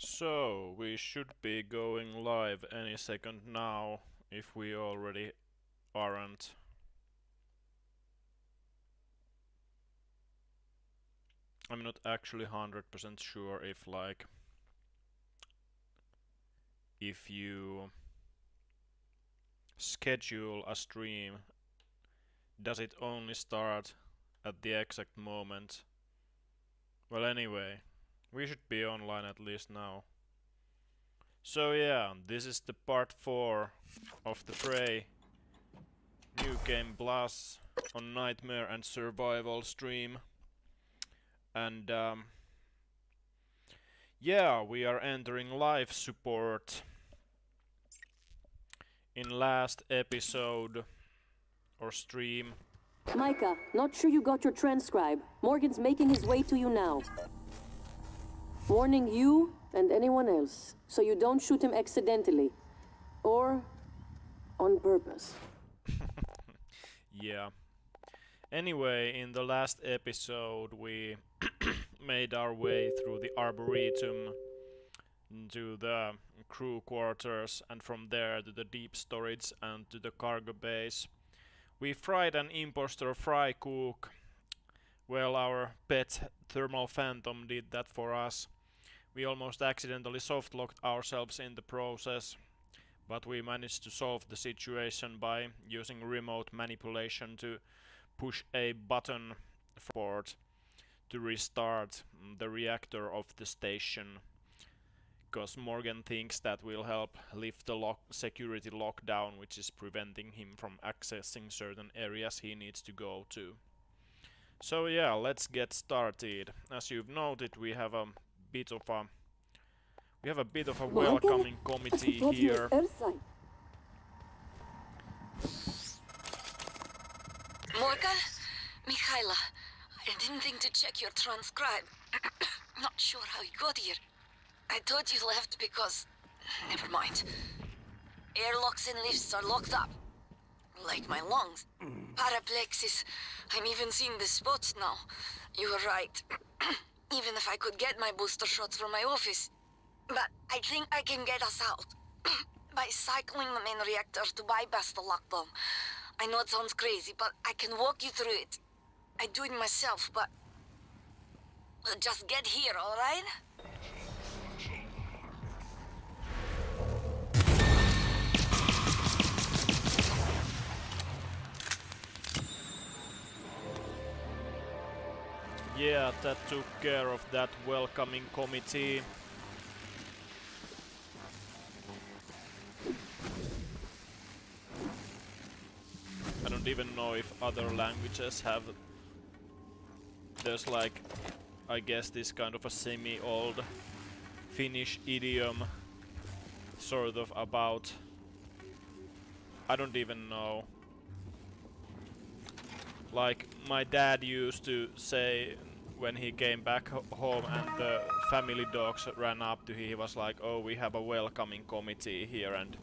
So, we should be going live any second now, if we already aren't. I'm not actually 100% sure if you schedule a stream, does it only start at the exact moment? Well, anyway, we should be online at least now. So yeah, this is the part 4 of the Prey New Game Plus on Nightmare and Survival stream. And yeah, we are entering live support. In last episode or stream. Micah, not sure you got your transcribe. Morgan's making his way to you now. Warning you and anyone else, so you don't shoot him accidentally. Or on purpose. Yeah. Anyway, in the last episode we made our way through the Arboretum to the crew quarters, and from there to the deep storage and to the cargo base. We fried an impostor fry cook. Well, our pet thermal phantom did that for us. We almost accidentally softlocked ourselves in the process, but we managed to solve the situation by using remote manipulation to push a button forward to restart the reactor of the station, because Morgan thinks that will help lift the security lockdown, which is preventing him from accessing certain areas he needs to go to. So yeah, let's get started. As you've noted, we have a bit of a welcoming committee here. Morgan? Mikhaila, I didn't think to check your transcribe. Not sure how you got here. I thought you left because... Never mind. Airlocks and lifts are locked up. Like my lungs. Paraplexis. I'm even seeing the spots now. You were right. Even if I could get my booster shots from my office. But I think I can get us out. By cycling the main reactor to bypass the lockdown. I know it sounds crazy, but I can walk you through it. I do it myself, but... just get here, alright? Yeah, that took care of that welcoming committee. I don't even know if other languages have... There's like, I guess this kind of a semi-old Finnish idiom sort of about... I don't even know. Like, my dad used to say when he came back home and the family dogs ran up to him, he was like, oh, we have a welcoming committee here, and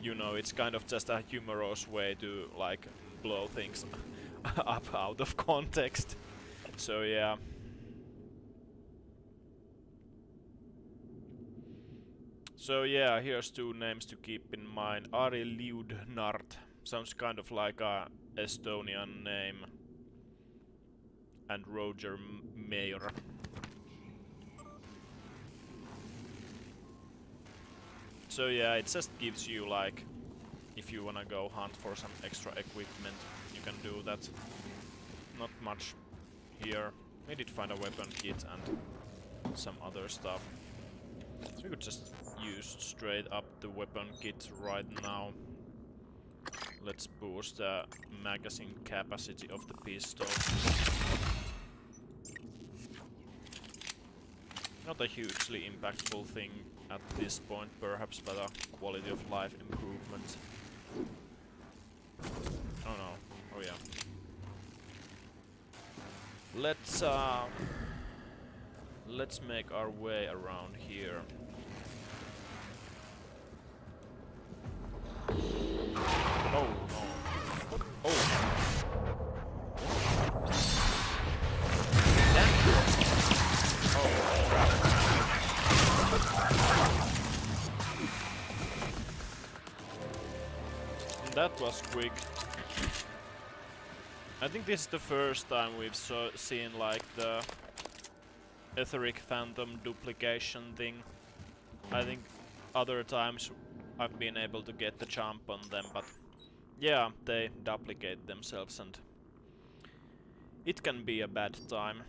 you know, it's kind of just a humorous way to like blow things up out of context. So yeah. So yeah, here's two names to keep in mind. Ari Liudnart. Sounds kind of like a Estonian name. And Roger Mayer. So yeah, it just gives you like, if you wanna go hunt for some extra equipment, you can do that. Not much here. We did find a weapon kit and some other stuff. So we could just use straight up the weapon kit right now. Let's boost the magazine capacity of the pistol. Not a hugely impactful thing at this point, perhaps, but a quality of life improvement. Oh no. Oh yeah. Let's make our way around here. Oh no. Oh. Damn. Oh crap. That was quick. I think this is the first time we've seen like the etheric phantom duplication thing. I think other times I've been able to get the jump on them, but yeah, they duplicate themselves and it can be a bad time.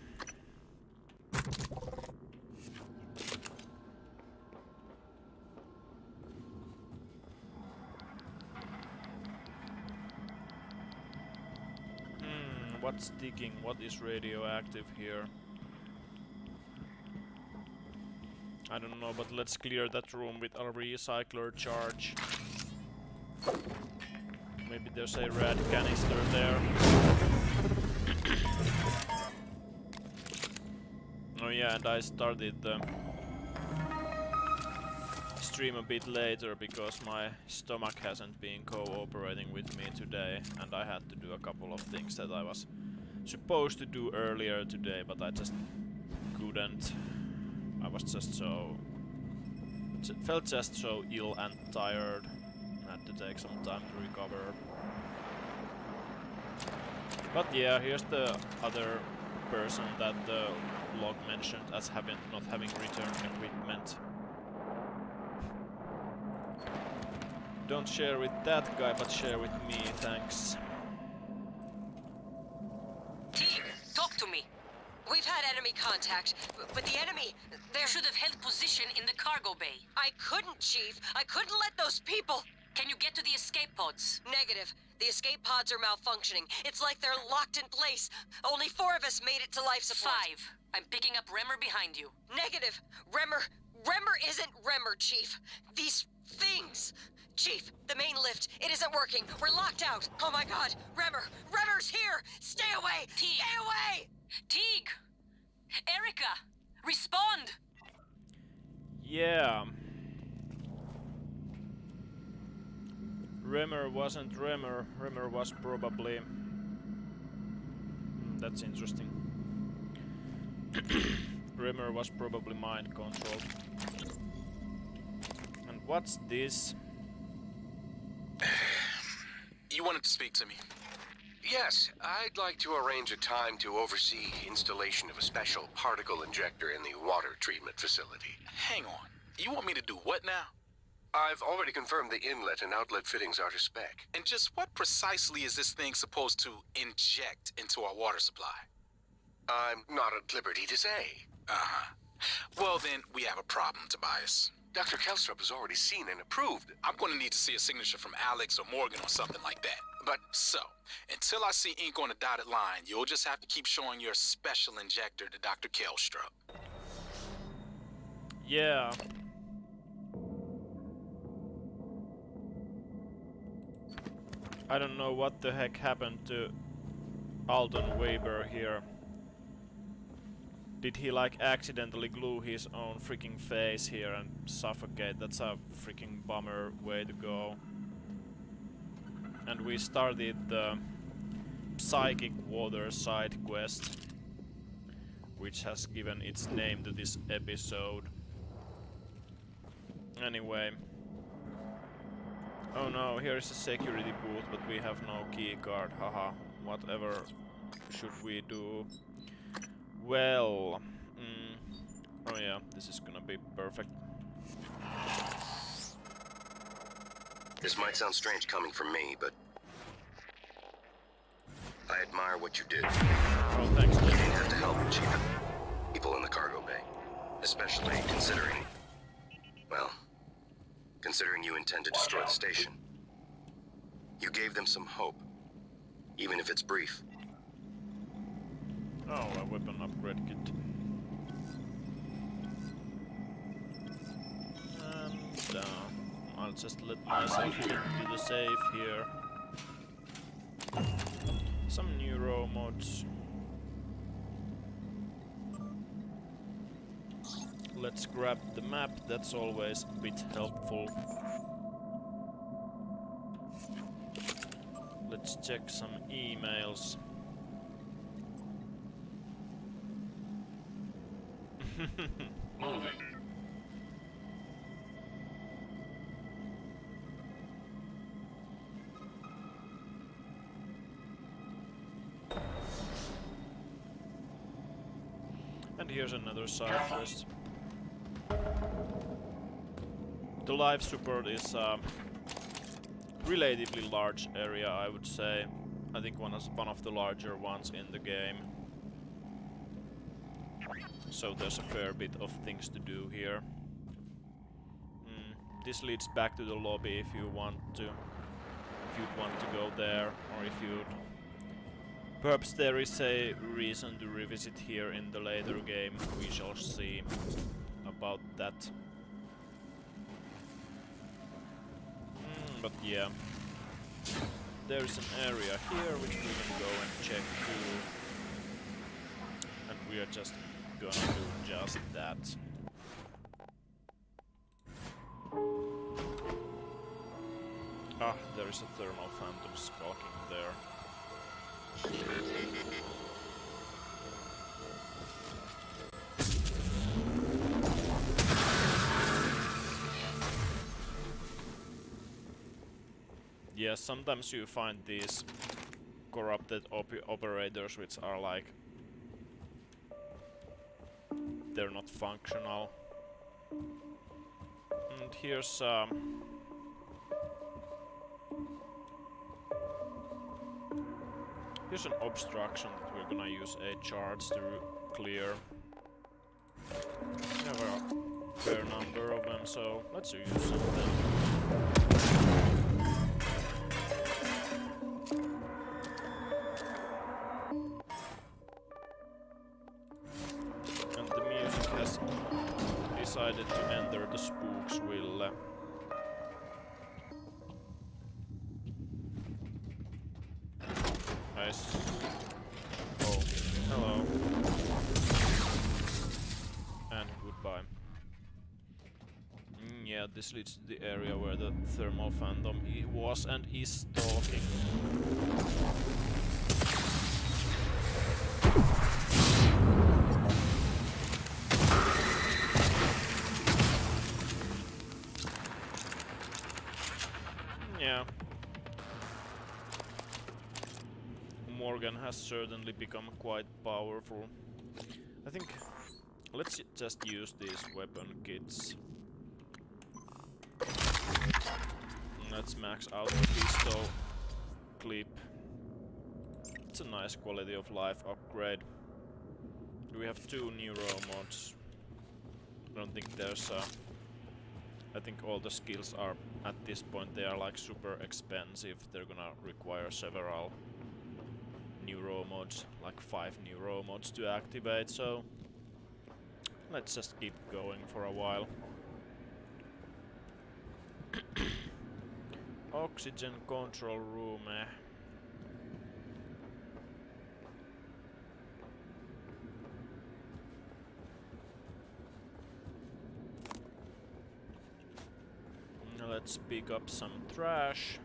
What's ticking? What is radioactive here? I don't know, but let's clear that room with a recycler charge. Maybe there's a red canister there. Oh yeah, and I started the stream a bit later because my stomach hasn't been cooperating with me today, and I had to do a couple of things that I was supposed to do earlier today, but I just couldn't. I was just felt just so ill and tired. I had to take some time to recover. But yeah, here's the other person that the log mentioned as not having returned equipment. Don't share with that guy, but share with me, thanks. Team, talk to me. We've had enemy contact, but the enemy, They should have held position in the cargo bay. I couldn't, Chief. I couldn't let those people... Can you get to the escape pods? Negative. The escape pods are malfunctioning. It's like they're locked in place. Only 4 of us made it to life support. 5. I'm picking up Remmer behind you. Negative. Remmer isn't Remmer, Chief. These things. Chief, the main lift, it isn't working. We're locked out. Oh my god. Remmer's here. Stay away. Teague. Stay away. Teague! Erica! Respond! Yeah. Remmer wasn't Remmer. Remmer was probably... that's interesting. Remmer was probably mind controlled. And what's this? You wanted to speak to me? Yes, I'd like to arrange a time to oversee installation of a special particle injector in the water treatment facility. Hang on. You want me to do what now? I've already confirmed the inlet and outlet fittings are to spec. And just what precisely is this thing supposed to inject into our water supply? I'm not at liberty to say. Uh-huh. Well, then, we have a problem, Tobias. Dr. Kelstrup has already seen and approved. I'm going to need to see a signature from Alex or Morgan or something like that. But So, until I see ink on a dotted line, you'll just have to keep showing your special injector to Dr. Kelstrup. Yeah. I don't know what the heck happened to Alton Weber here. Did he like accidentally glue his own freaking face here and suffocate? That's a freaking bummer way to go. And we started the Psychic Water side quest, which has given its name to this episode. Anyway. Oh no, here is a security booth, but we have no key card. Haha. Whatever should we do? Well, oh yeah, this is gonna be perfect. this might sound strange coming from me, but I admire what you did. Oh, thanks, You Jimmy. didn't have to help chief people in the cargo bay, especially considering, well, considering you intend to destroy the station. You gave them some hope, even if it's brief. Oh, a weapon upgrade kit. And I'll just let myself do the save here. Some neuro mods. Let's grab the map, that's always a bit helpful. Let's check some emails. Moving. And here's another side quest. The life support is a relatively large area, I would say. I think one of the larger ones in the game. So there's a fair bit of things to do here. This leads back to the lobby if you want to. If you'd want to go there, or if you'd... Perhaps there is a reason to revisit here in the later game. We shall see about that. But yeah. There is an area here which we can go and check too. And we are just gonna do just that. Ah, there is a thermal phantom skulking there. Yeah, sometimes you find these corrupted operators which are like... they're not functional. And here's here's an obstruction that we're gonna use a charge to clear. We have a fair number of them, so let's use some of them. And the music has decided to enter the spook's will. Nice. Oh, hello. And goodbye. Yeah, this leads to the area where the thermal phantom was and is stalking. Yeah. Morgan has certainly become quite powerful. I think let's just use these weapon kits. Let's max out the pistol clip. It's a nice quality of life upgrade. We have 2 neuro mods. I don't think there's a... I think all the skills are, at this point, they are like super expensive. They're gonna require several neuro mods, like 5 neuro mods to activate, so let's just keep going for a while. Oxygen control room. Now let's pick up some trash.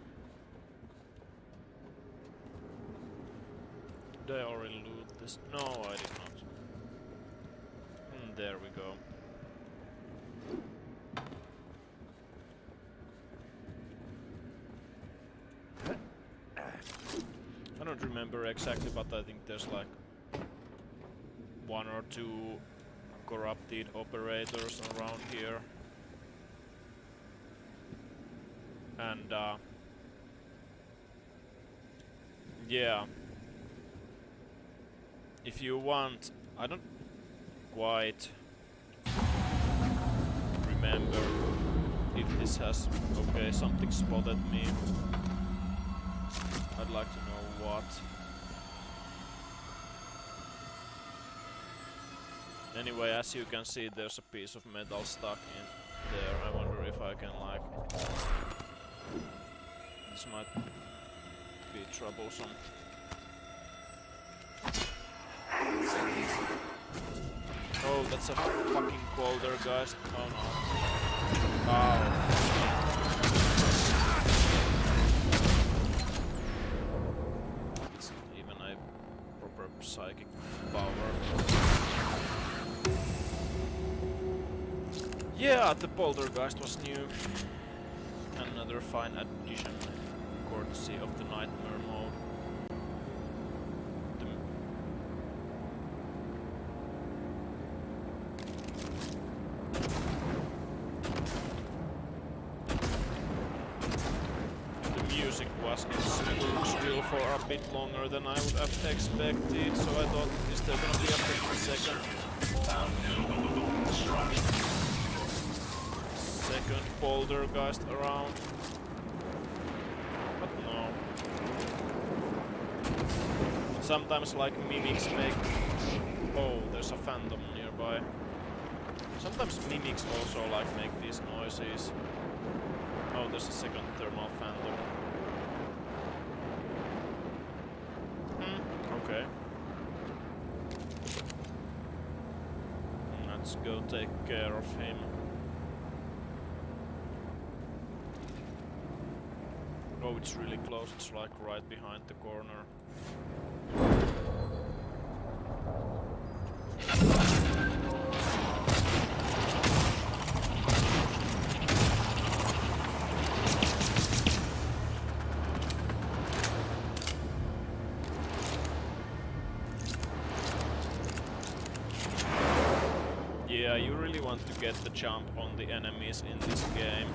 Did I already loot this? No, I did not. There we go. I don't remember exactly, but I think there's like 1 or 2 corrupted operators around here. And yeah. If you want, I don't quite remember if this has... Okay, something spotted me. I'd like to know what. Anyway, as you can see, there's a piece of metal stuck in there. I wonder if I can like... This might be troublesome. Oh, that's a fucking poltergeist. Oh no. Ow. It's not even a proper psychic power. Yeah, the poltergeist was new. Another fine addition, courtesy of the nightmare mode. music was in still for a bit longer than I would have expected, so I thought, is there gonna be a 50-second poltergeist around? But no. Sometimes like mimics make... Oh, there's a phantom nearby. Sometimes mimics also like make these noises. Oh, there's a second thermal phantom. Okay. Let's go take care of him. Oh, it's really close. It's like right behind the corner. Yeah, you really want to get the jump on the enemies in this game.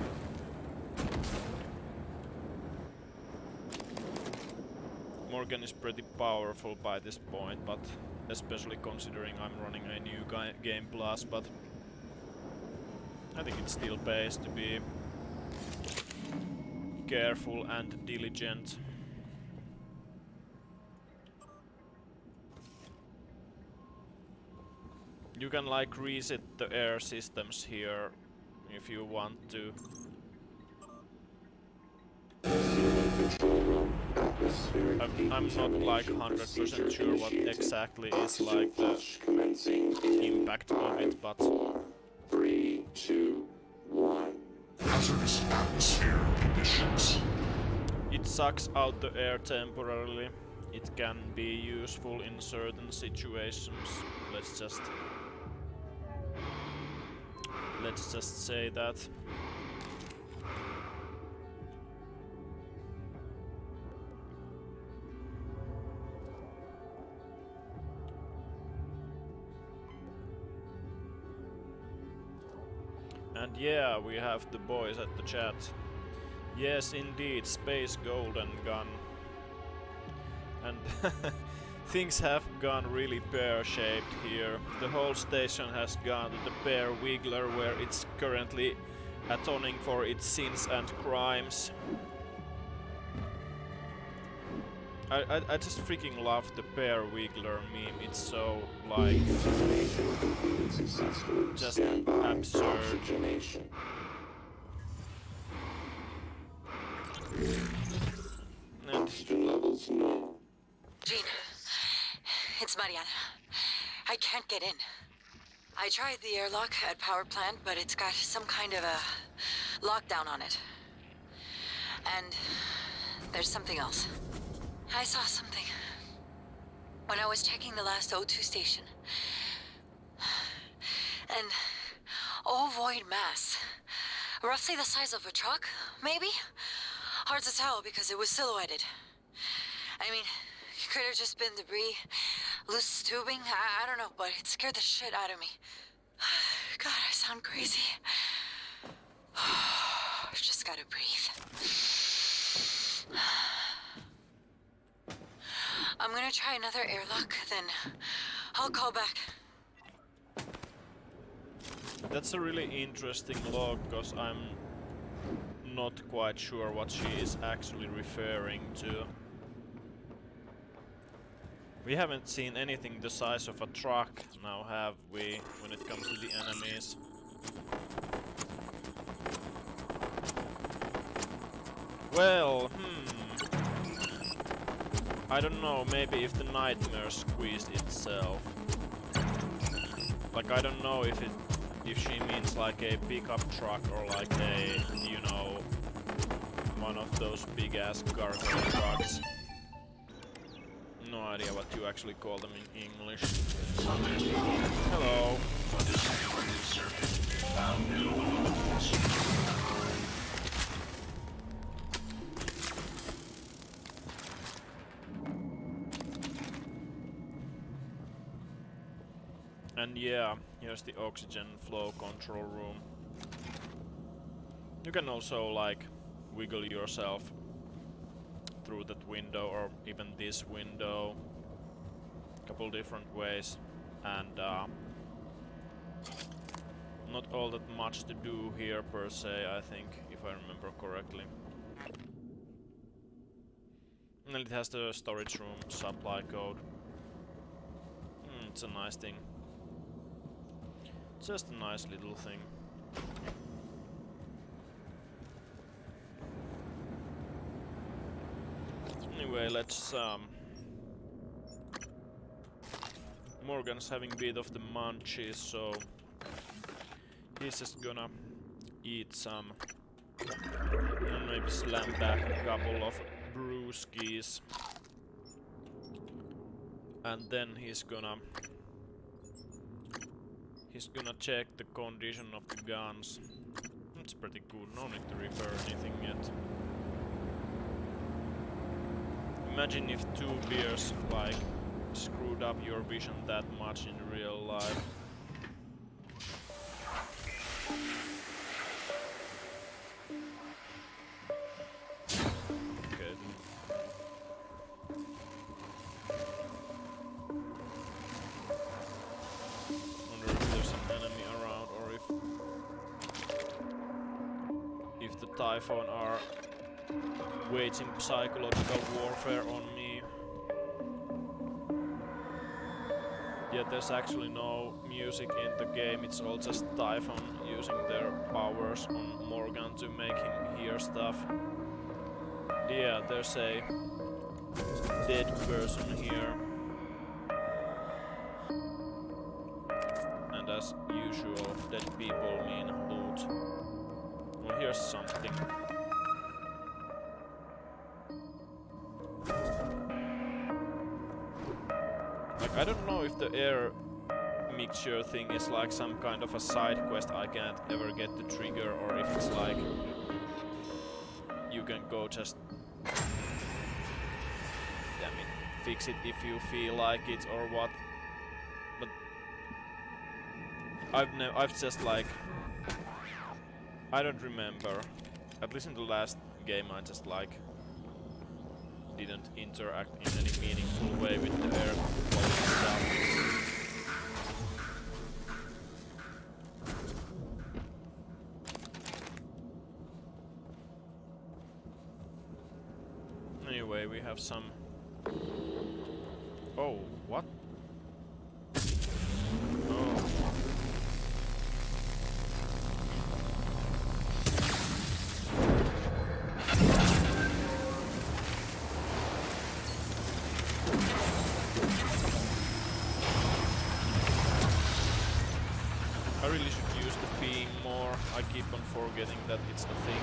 Morgan is pretty powerful by this point, but especially considering I'm running a new game plus, but I think it still pays to be careful and diligent. You can like reset the air systems here if you want to. I'm not like 100% sure what exactly is like the impact of it, but 3, 2, 1. Hazardous atmosphere conditions. It sucks out the air temporarily. It can be useful in certain situations. Let's just say that. And yeah, we have the boys at the chat. Yes, indeed, Space Golden Gun. And things have gone really pear-shaped here. The whole station has gone to the pear wiggler, where it's currently atoning for its sins and crimes. I just freaking love the pear wiggler meme. It's so like just absurd. Oxygen levels normal. Jean, it's Mariana. I can't get in. I tried the airlock at power plant, but it's got some kind of a lockdown on it. And there's something else. I saw something when I was checking the last O2 station. An ovoid mass, roughly the size of a truck, maybe? Hard to tell because it was silhouetted. I mean, it could have just been debris, loose tubing, I don't know, but it scared the shit out of me. God, I sound crazy. Just gotta breathe. I'm gonna try another airlock, then I'll call back. That's a really interesting log, because I'm not quite sure what she is actually referring to. We haven't seen anything the size of a truck now, have we, when it comes to the enemies? Well, I don't know, maybe if the nightmare squeezed itself. Like, I don't know if she means like a pickup truck or like a, you know, one of those big ass cargo trucks. No idea what you actually call them in English. Hello. And yeah, here's the oxygen flow control room. You can also like wiggle yourself through that window or even this window. Couple different ways, and not all that much to do here per se, I think, if I remember correctly. And it has the storage room supply code. It's a nice thing. Just a nice little thing. Anyway, let's Morgan's having a bit of the munchies, so he's just gonna eat some and maybe slam back a couple of brewskis, and then he's gonna check the condition of the guns. It's pretty good, no need to repair anything yet. Imagine if 2 beers like screwed up your vision that much in real life. Okay. Wonder if there's an enemy around or if the Typhon are waging psychological warfare on me. Yet there's actually no music in the game, it's all just Typhon using their powers on Morgan to make him hear stuff. Yeah, there's a dead person here. And as usual, dead people mean loot. Well, here's something. I don't know if the air mixture thing is like some kind of a side quest I can't ever get to trigger, or if it's like you can go just fix it if you feel like it or what. But I've just like I don't remember. At least in the last game I just like didn't interact in any meaningful way with the air quality stuff. Anyway, we have some... Oh, what? Oh. I really should use the beam more. I keep on forgetting that it's a thing.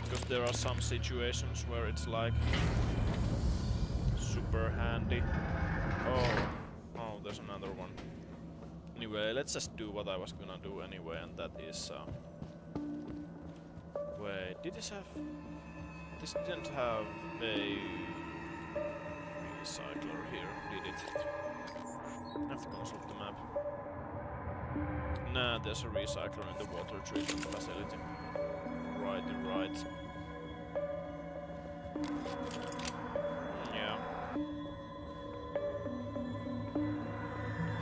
Because there are some situations where it's like super handy. Oh, there's another one. Anyway, let's just do what I was gonna do anyway, and that is wait, did this have... This didn't have a recycler here, did it? I have to consult the map. Nah, there's a recycler in the water treatment facility. Right. Yeah.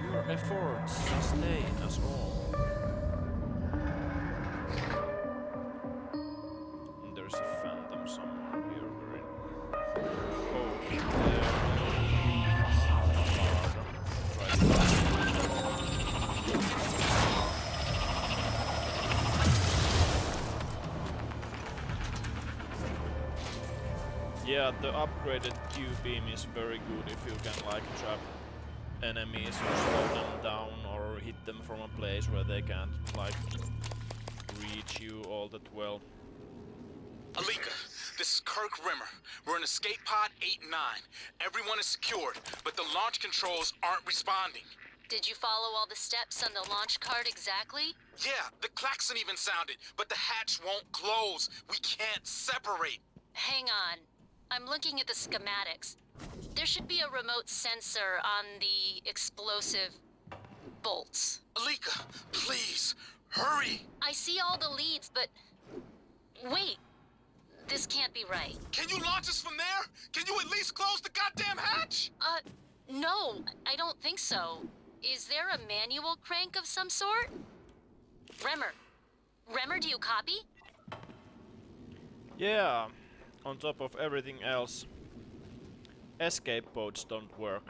Your efforts sustain us all. And there's a phantom somewhere here. Oh, there. Yeah, the upgraded Q-beam is very good if you can like trap enemies or slow them down or hit them from a place where they can't like reach you all that well. Alika, this is Kirk Rimmer. We're in escape pod 8 and 9. Everyone is secured, but the launch controls aren't responding. Did you follow all the steps on the launch card exactly? Yeah, the klaxon even sounded, but the hatch won't close. We can't separate. Hang on. I'm looking at the schematics. There should be a remote sensor on the explosive bolts. Alika, please, hurry! I see all the leads, but... Wait! can't be right. Can you launch us from there? Can you at least close the goddamn hatch? No, I don't think so. Is there a manual crank of some sort? Remmer, do you copy? Yeah, on top of everything else, escape pods don't work.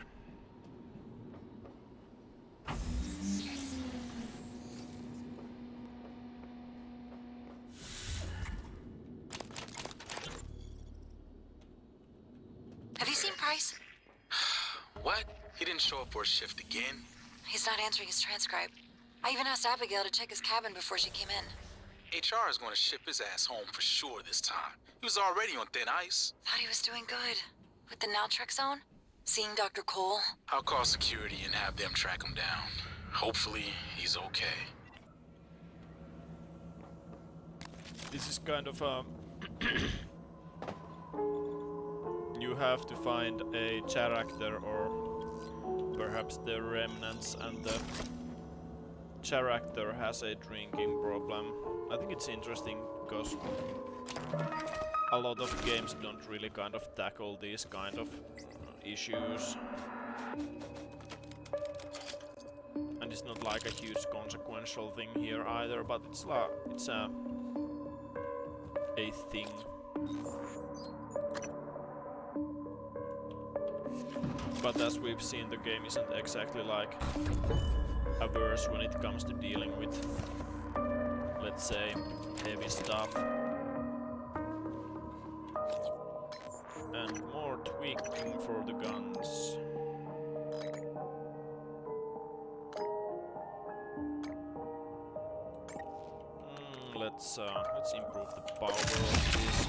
Have you seen Price? What? He didn't show up for a shift again? He's not answering his transcribe. I even asked Abigail to check his cabin before she came in. HR is going to ship his ass home for sure this time. He was already on thin ice. Thought he was doing good. With the naltrexone? Seeing Dr. Cole? I'll call security and have them track him down. Hopefully, he's okay. This is kind of a... You have to find a character or perhaps the remnants, and the character has a drinking problem. I think it's interesting because a lot of games don't really kind of tackle these kind of issues. And it's not like a huge consequential thing here either, but it's a thing. But as we've seen, the game isn't exactly like averse when it comes to dealing with, let's say, heavy stuff. And more tweaking for the guns. Let's improve the power of this.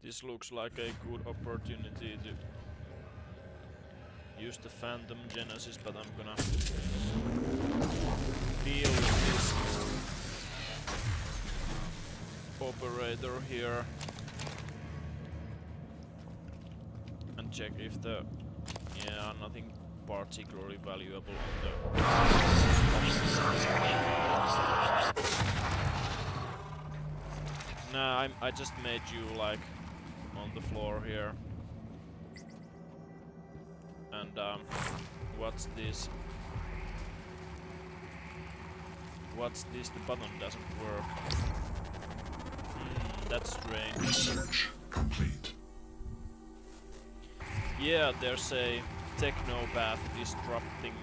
This looks like a good opportunity to use the Phantom Genesis, but I'm gonna deal with this operator here and check if the... yeah, nothing particularly valuable on the... Nah, I just made you like on the floor here. And what's this? What's this? The button doesn't work. That's strange. Research complete. Yeah, there's a technopath disrupting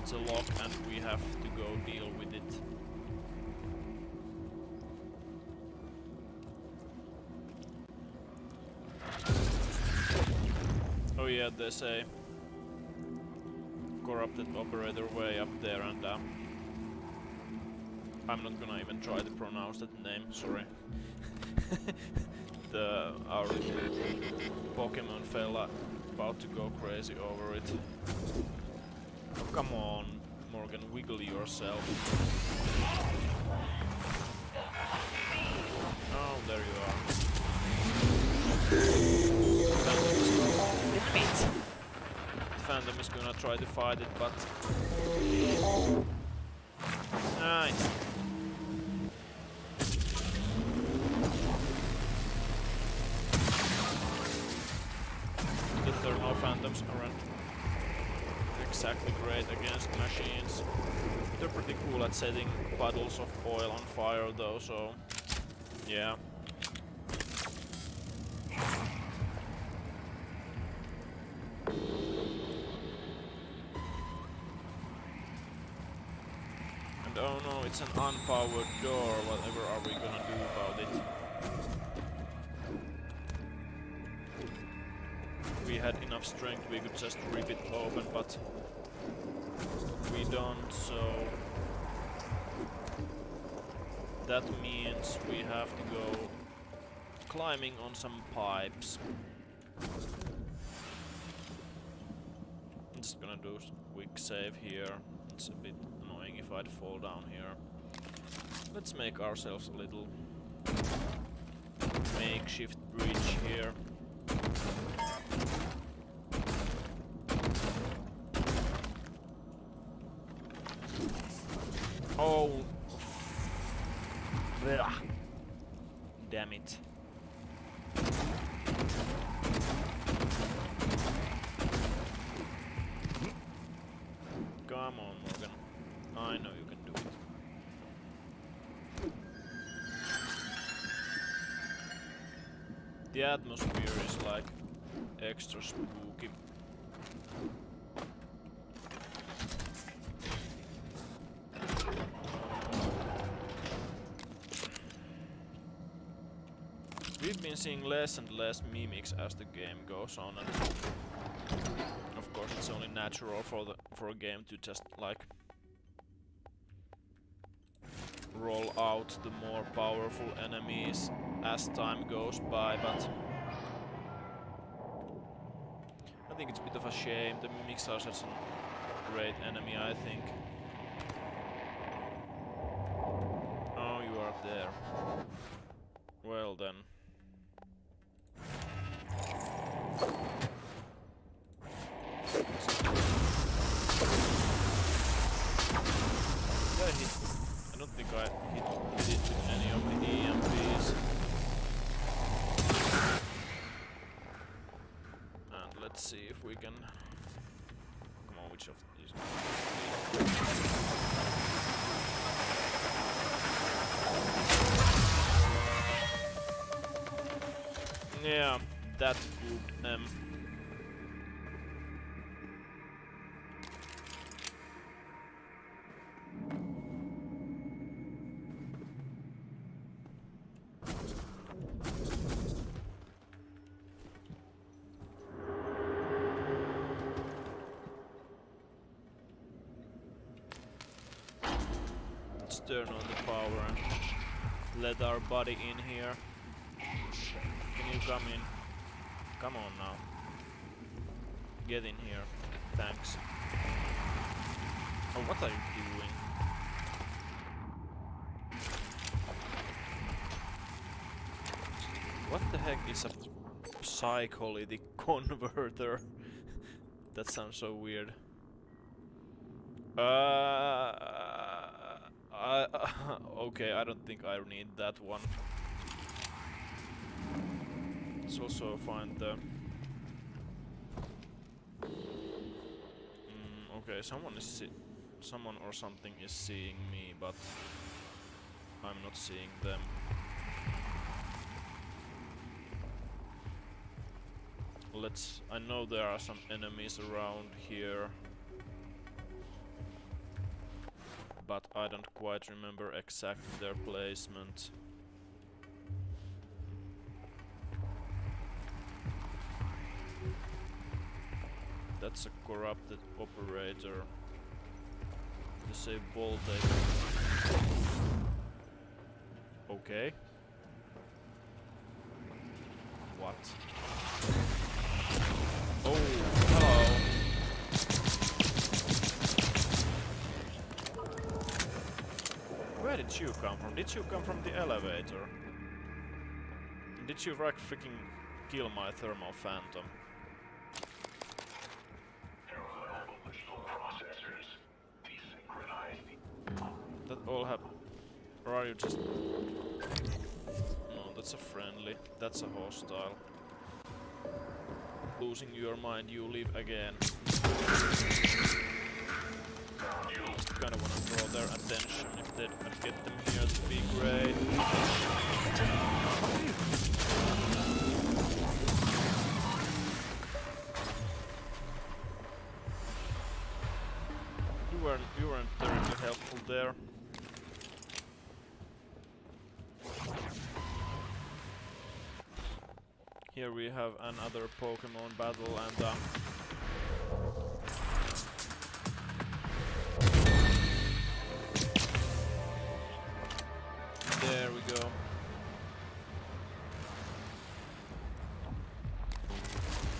the lock and we have to go deal with it. Oh yeah, there's a corrupted operator way up there, and I'm not gonna even try to pronounce that name, sorry. Our Pokemon fella about to go crazy over it. Oh, come on, Morgan, wiggle yourself. Oh, there you are. Phantom is gonna try to fight it, but... nice. The thermal phantoms aren't exactly great against machines. They're pretty cool at setting puddles of oil on fire though, so... yeah. And oh no, it's an unpowered door, whatever are we gonna do about it? If we had enough strength we could just rip it open, but we don't, so that means we have to go climbing on some pipes. I'm just gonna do a quick save here. it's a bit annoying if I'd fall down here. Let's make ourselves a little makeshift bridge here. Oh, damn it. Come on, Morgan. I know you can do it. The atmosphere is like extra spooky. We've been seeing less and less mimics as the game goes on, and of course it's only natural for a game to just like roll out the more powerful enemies as time goes by, but I think it's a bit of a shame. The mimics are such a great enemy, I think. Oh, you are there. Well then. I don't think I hit it with any of the EMPs. And let's see if we can... Come on, which of these... Yeah, that gooped them. Let's turn on the power and let our buddy in here. Can you come in? Come on now. Get in here. Thanks. Oh, what are you doing? What the heck is a psycholytic converter? That sounds so weird. Okay, I don't think I need that one. Let's also find the... okay, someone or something is seeing me, but I'm not seeing them. I know there are some enemies around here, but I don't quite remember exactly their placement. That's a corrupted operator. Disable voltage. Okay. What? Oh, hello. Where did you come from? Did you come from the elevator? Did you like freaking kill my thermal phantom? That all happened. Or are you just... No, that's a friendly. That's a hostile. Losing your mind, you live again. Just kinda wanna draw their attention. If they could get them here, that'd be great. You weren't terribly helpful there. Here we have another Pokemon battle, and there we go.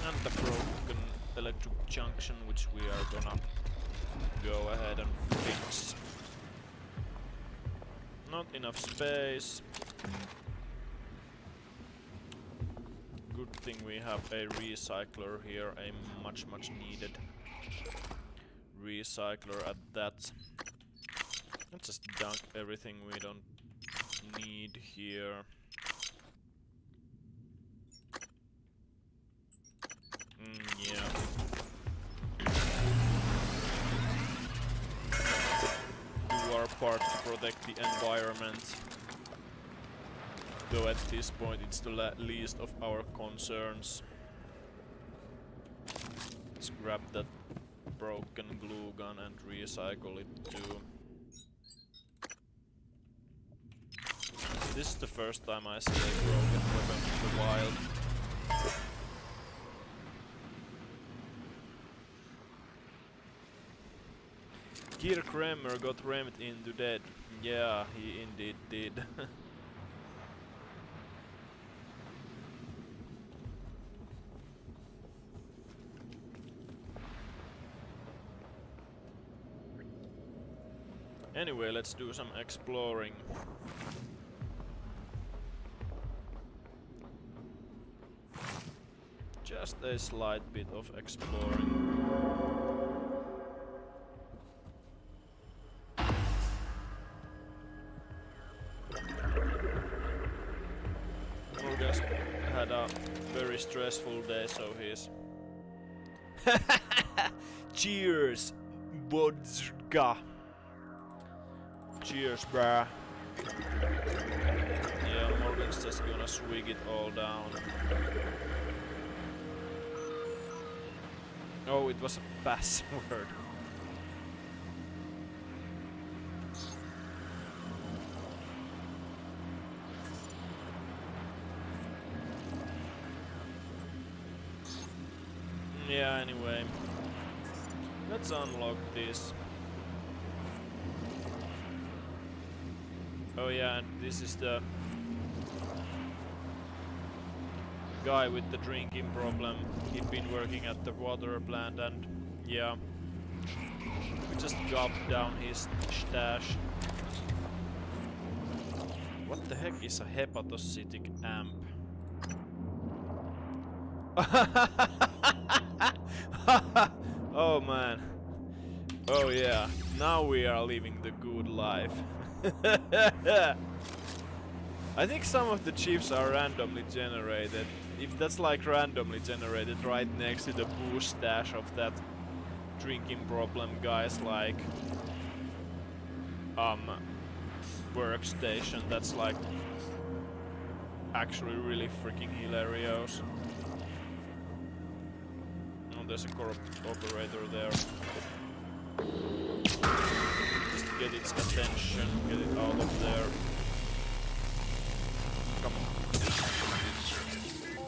And the broken electric junction, which we are gonna go ahead and fix. Not enough space. Good thing we have a recycler here, a much needed recycler at that. Let's just dunk everything we don't need here. Yeah. Do our part to protect the environment. Though at this point it's the least of our concerns. Let's grab that broken glue gun and recycle it too. This is the first time I see a broken weapon in the wild. Kirk Remmer got rammed into dead. Yeah, he indeed did. Anyway, let's do some exploring. Just a slight bit of exploring. Morgan's had a very stressful day, so he's... Cheers, vodka! Cheers, bruh. Yeah, Morgan's just gonna swig it all down. Oh, it was a password. Yeah, anyway. Let's unlock this. Oh yeah, and this is the guy with the drinking problem. He'd been working at the water plant and yeah, we just gulped down his stash. What the heck is a hepatocytic amp? Oh man. Oh yeah, now we are living the good life. I think some of the chips are randomly generated. If that's like randomly generated right next to the booze stash of that drinking problem guy's like workstation, that's like actually really freaking hilarious. Oh, there's a corrupt operator there. Just get its attention, get it out of there. Come on.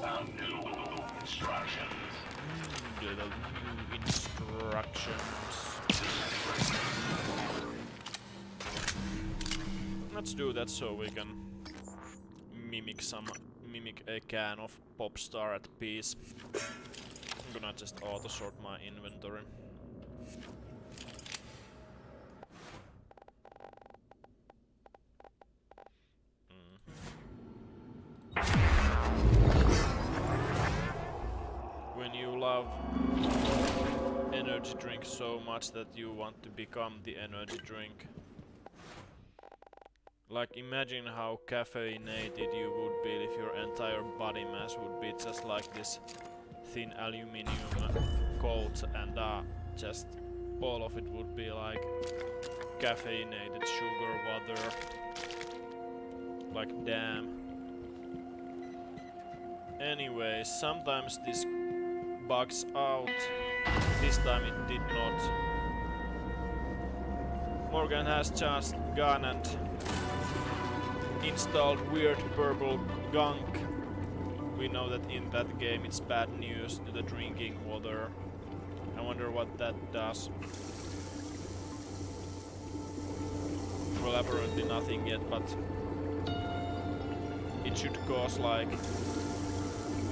Found new instructions. Get a new instructions. Let's do that so we can mimic a can of Popstar at peace. I'm gonna just auto sort my inventory. When you love energy drink so much that you want to become the energy drink. Like, imagine how caffeinated you would be if your entire body mass would be just like this thin aluminium coat and just all of it would be like caffeinated sugar water. Like, damn. Anyway, sometimes this bugs out. This time it did not. Morgan has just gone and installed weird purple gunk. We know that in that game it's bad news to the drinking water. I wonder what that does. Well, apparently nothing yet, but it should cause like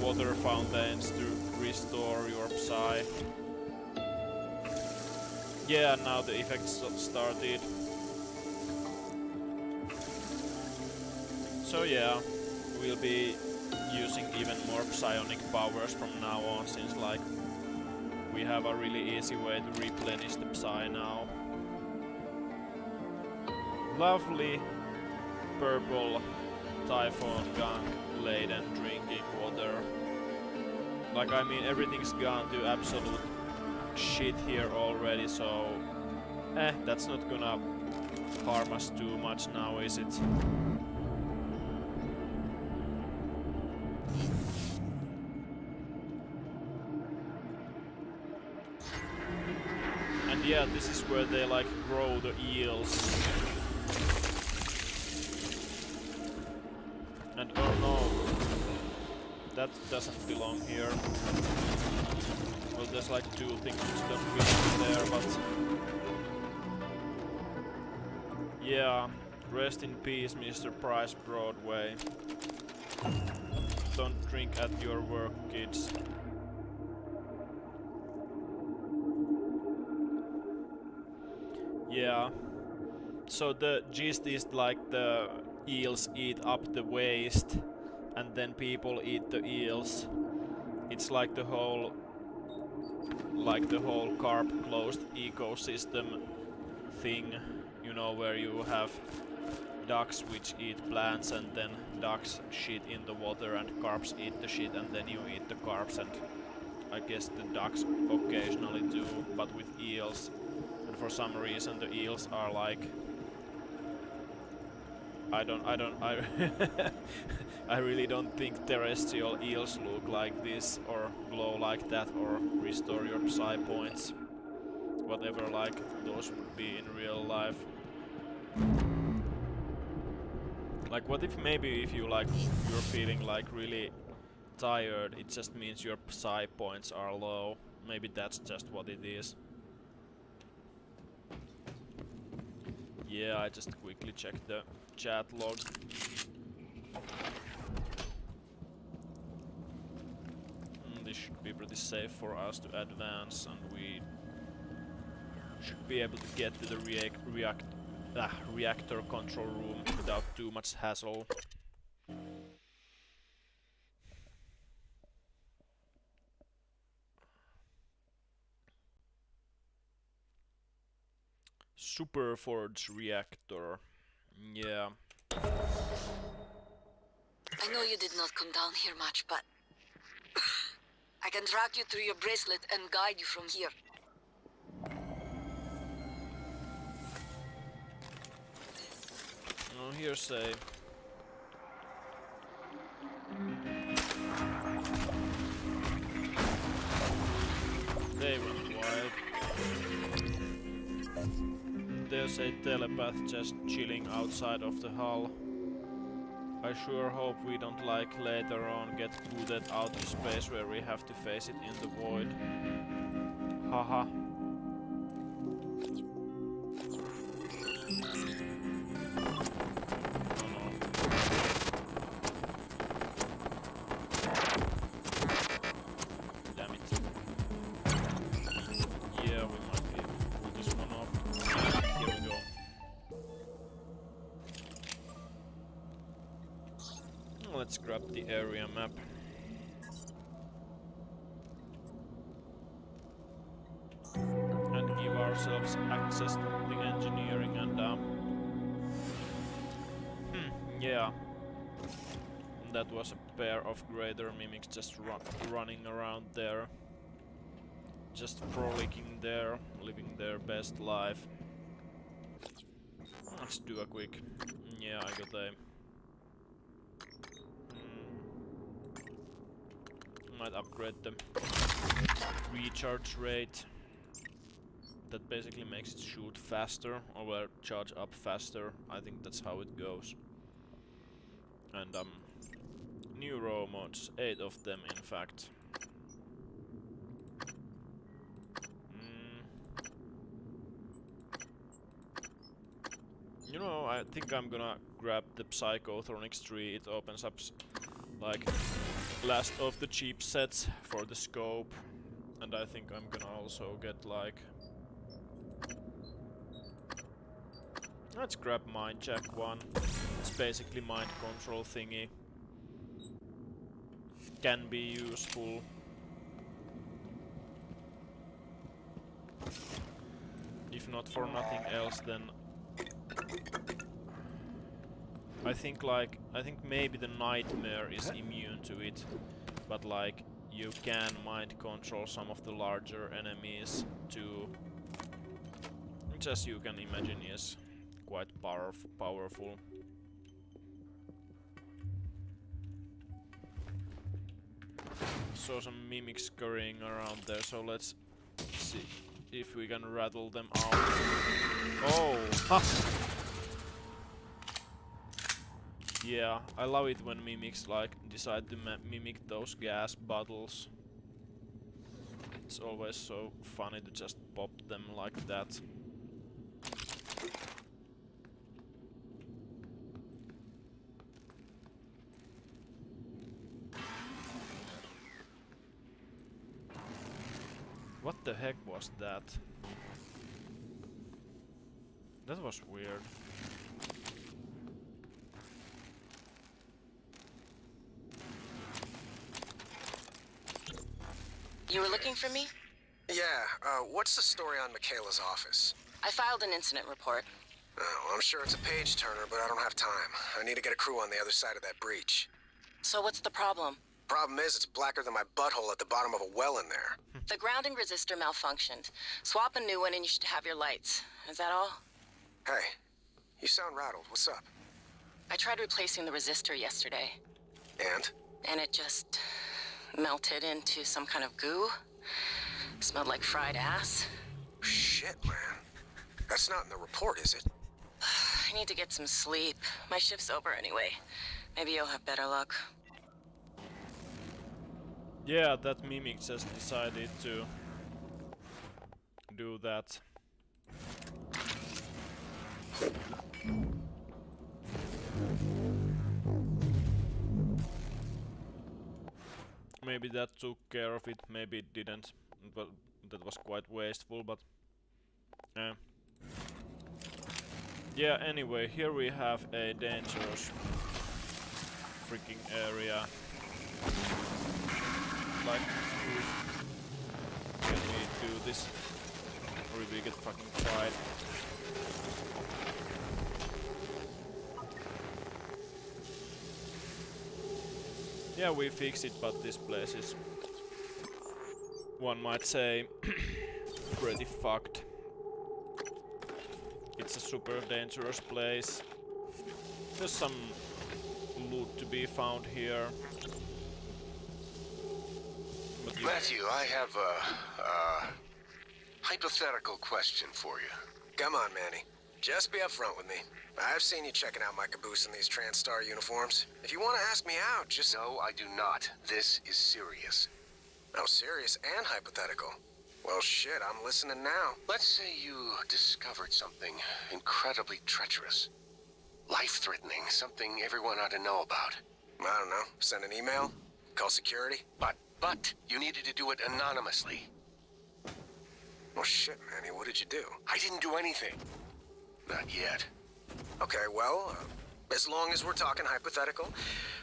water fountains to restore your psi. Yeah, now the effects started. So yeah, we'll be using even more psionic powers from now on, since like we have a really easy way to replenish the psi now. Lovely purple typhoon gunk laden drinking water. Like, I mean, everything's gone to absolute shit here already, so that's not gonna harm us too much now, is it? And yeah, this is where they like grow the eels. And oh no, that doesn't belong here. Well, there's like two things which don't belong there, but yeah, rest in peace, Mr. Price Broadway. Don't drink at your work, kids. Yeah. So the gist is like the eels eat up the waste and then people eat the eels. It's like the whole carp closed ecosystem thing, you know, where you have ducks which eat plants and then ducks shit in the water and carps eat the shit and then you eat the carps, and I guess the ducks occasionally do, but with eels. And for some reason the eels are like, I I really don't think terrestrial eels look like this or glow like that or restore your psi points, whatever like those would be in real life. Like, what if maybe if you like you're feeling like really tired, it just means your psi points are low. Maybe that's just what it is. Yeah, I just quickly checked the chat log. This should be pretty safe for us to advance, and we should be able to get to the reactor control room without too much hassle. Superforge reactor. Yeah. I know you did not come down here much, but I can track you through your bracelet and guide you from here. No hearsay. They went wild. There's a telepath just chilling outside of the hull. I sure hope we don't like later on get booted out of space where we have to face it in the void. Haha. Oh no. Damn it. Yeah, we might be able to pull this one off. Here we go. Let's grab the area map. And give ourselves access to the engineering and yeah. That was a pair of greater mimics just running around there. Just frolicking there, living their best life. Let's do a quick... Yeah, I got a... Might upgrade the recharge rate. That basically makes it shoot faster, or well, charge up faster. I think that's how it goes. And neuro mods, 8 of them in fact. You know, I think I'm gonna grab the Psychotronics tree. It opens up like last of the cheap sets for the scope, and I think I'm gonna also get like Let's grab mind check 1. It's basically mind control thingy. Can be useful. If not for nothing else, then I think maybe the nightmare is immune to it, but like you can mind control some of the larger enemies too, which as you can imagine is quite powerful. Saw some mimics scurrying around there, so let's see if we can rattle them out. Oh! Ha! Yeah, I love it when mimics like decide to mimic those gas bottles. It's always so funny to just pop them like that. What the heck was that? That was weird. You were looking for me? Yeah, what's the story on Michaela's office? I filed an incident report. Well, I'm sure it's a page turner, but I don't have time. I need to get a crew on the other side of that breach. So what's the problem? Problem is, it's blacker than my butthole at the bottom of a well in there. The grounding resistor malfunctioned. Swap a new one and you should have your lights. Is that all? Hey, you sound rattled. What's up? I tried replacing the resistor yesterday. And? And it just melted into some kind of goo. Smelled like fried ass. Shit, man. That's not in the report, is it? I need to get some sleep. My shift's over anyway. Maybe you'll have better luck. Yeah, that mimic just decided to do that. Maybe that took care of it, maybe it didn't, but that was quite wasteful, but yeah, anyway, here we have a dangerous freaking area. Like, can we do this? Or will we get fucking fried? Yeah, we fix it, but this place is, one might say, pretty fucked. It's a super dangerous place. There's some loot to be found here. Matthew, I have a hypothetical question for you. Come on, Manny. Just be upfront with me. I've seen you checking out my caboose in these TranStar uniforms. If you want to ask me out, just... No, I do not. This is serious. Oh, serious and hypothetical. Well, shit, I'm listening now. Let's say you discovered something incredibly treacherous. Life-threatening, something everyone ought to know about. I don't know. Send an email? Call security? But you needed to do it anonymously. Well, shit, Manny, what did you do? I didn't do anything. Not yet. Okay, well, as long as we're talking hypothetical,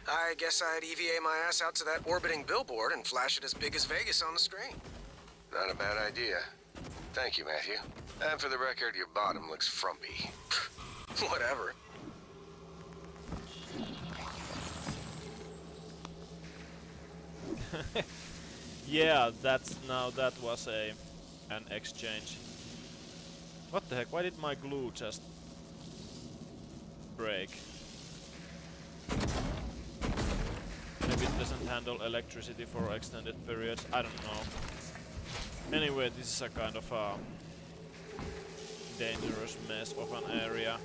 I guess I'd EVA my ass out to that orbiting billboard and flash it as big as Vegas on the screen. Not a bad idea. Thank you, Matthew. And for the record, your bottom looks frumpy. Whatever. Yeah, that was an exchange. What the heck? Why did my glue just break? Maybe it doesn't handle electricity for extended periods. I don't know. Anyway, this is a kind of a dangerous mess of an area.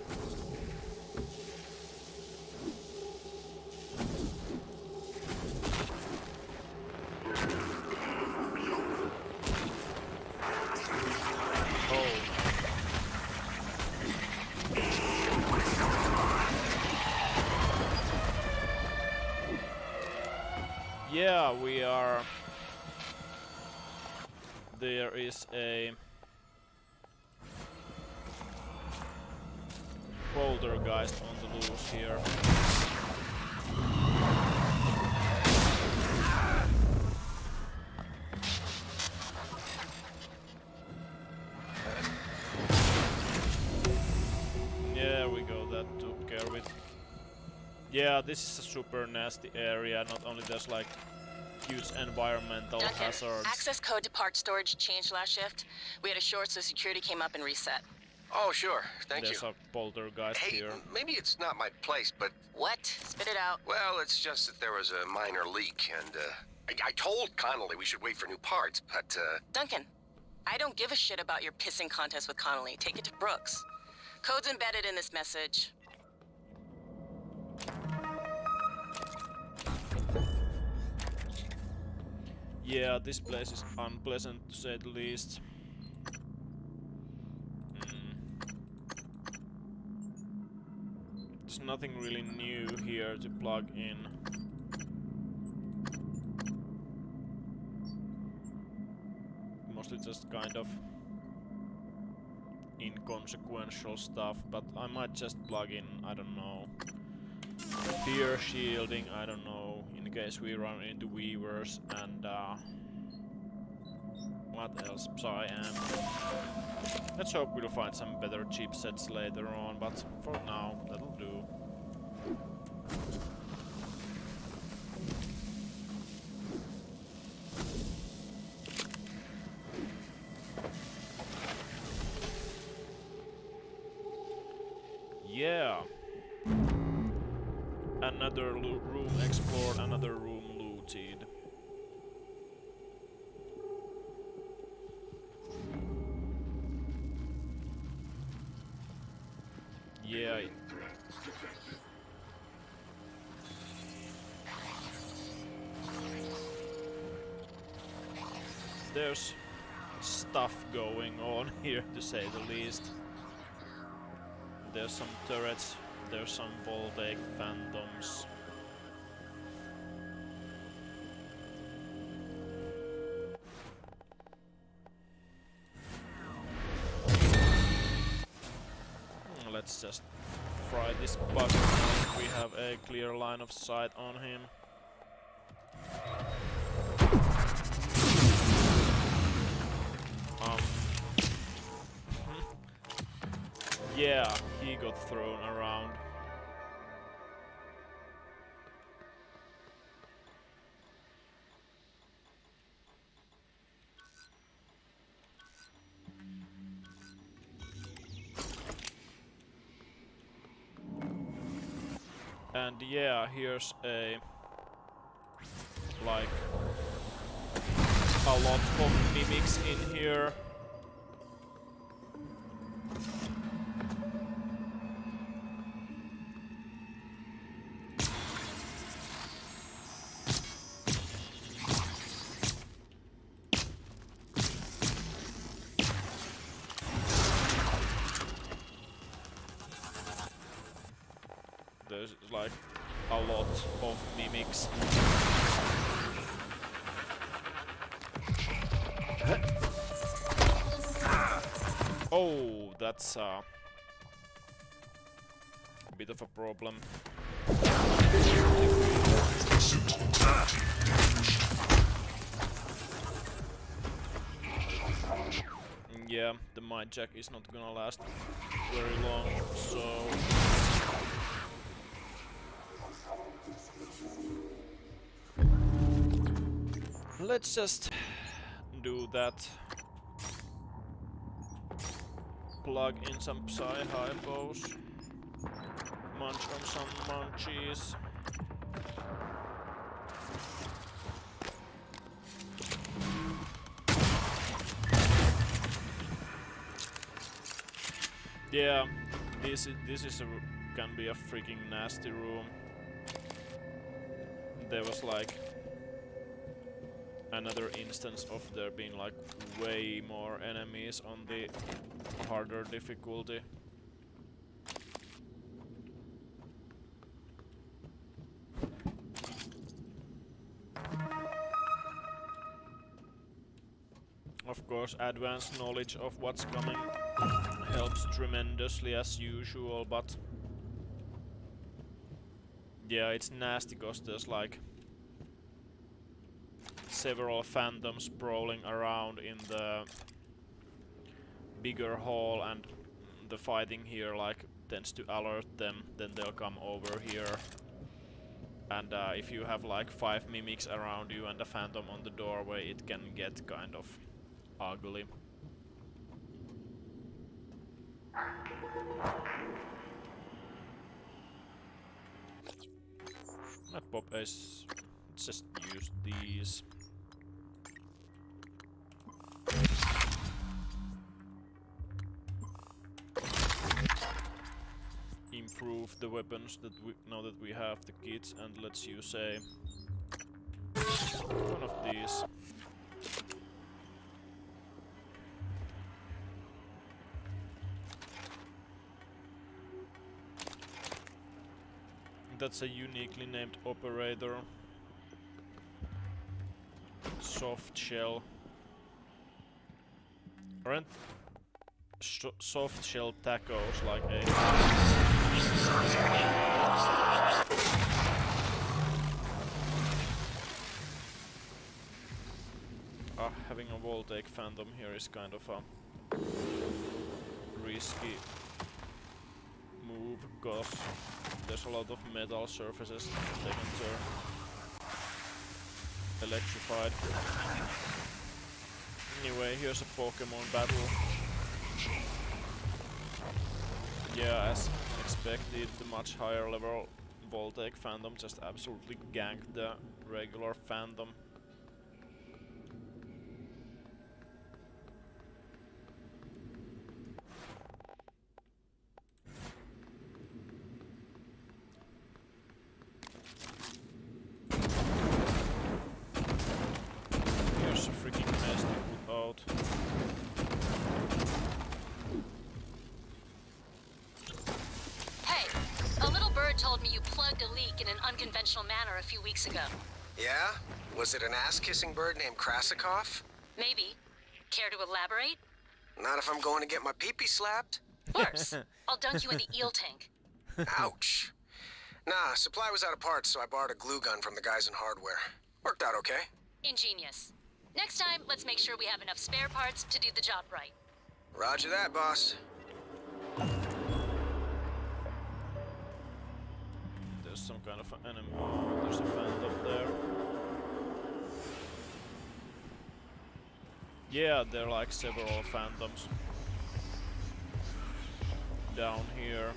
Yeah, we are. There is a poltergeist on the loose here. Yeah, we go, that took care of it. Yeah, this is a super nasty area. Not only there's like huge environmental Duncan, hazards. access code to part storage changed last shift. We had a short, so security came up and reset. Oh, sure. Thank There's you. a poltergeist Hey, here. maybe it's not my place, but... What? Spit it out. Well, it's just that there was a minor leak, and, I told Connolly we should wait for new parts, but, Duncan, I don't give a shit about your pissing contest with Connolly. Take it to Brooks. Code's embedded in this message. Yeah, this place is unpleasant to say the least. There's nothing really new here to plug in. Mostly just kind of inconsequential stuff, but I might just plug in, I don't know, fear shielding, I don't know, in case we run into weavers, and what else? Cyan. Let's hope we'll find some better chipsets later on, but for now, that'll do. Yeah. Another room explored, another room looted. Yeah. There's stuff going on here, to say the least. There's some turrets, there's some voltaic phantoms. Let's just fry this bug. We have a clear line of sight on him. Yeah, he got thrown around. And yeah, here's a like a lot of mimics in here. There's like a lot of mimics. Oh, that's a bit of a problem. Yeah, the mind jack is not gonna last very long, so let's just do that. Plug in some psi-hypos. Munch on some munchies. Yeah, this is can be a freaking nasty room. There was like another instance of there being like way more enemies on the harder difficulty. Of course, advanced knowledge of what's coming helps tremendously as usual, but Yeah, it's nasty because there's like several phantoms sprawling around in the bigger hall, and the fighting here like tends to alert them, then they'll come over here. And if you have like 5 mimics around you and a phantom on the doorway, it can get kind of ugly. Pop is just use these. Improve the weapons that we now that we have the kits, and let's use one of these. That's a uniquely named operator. Soft shell. Aren't soft shell tacos like a... Having a wall-take phantom here is kind of a risky move, because there's a lot of metal surfaces they can turn electrified. Anyway, here's a Pokemon battle. Yeah, as expected, the much higher level Voltaic Phantom just absolutely ganked the regular Phantom. Here's a freaking mess to put out. Told me you plugged a leak in an unconventional manner a few weeks ago. Yeah? Was it an ass-kissing bird named Krasikov? Maybe. Care to elaborate? Not if I'm going to get my pee-pee slapped. Worse. I'll dunk you in the eel tank. Ouch. Nah, supply was out of parts, so I borrowed a glue gun from the guys in hardware. Worked out okay. Ingenious. Next time, let's make sure we have enough spare parts to do the job right. Roger that, boss. There's some kind of an enemy. There's a phantom there. Yeah, there are like several phantoms down here.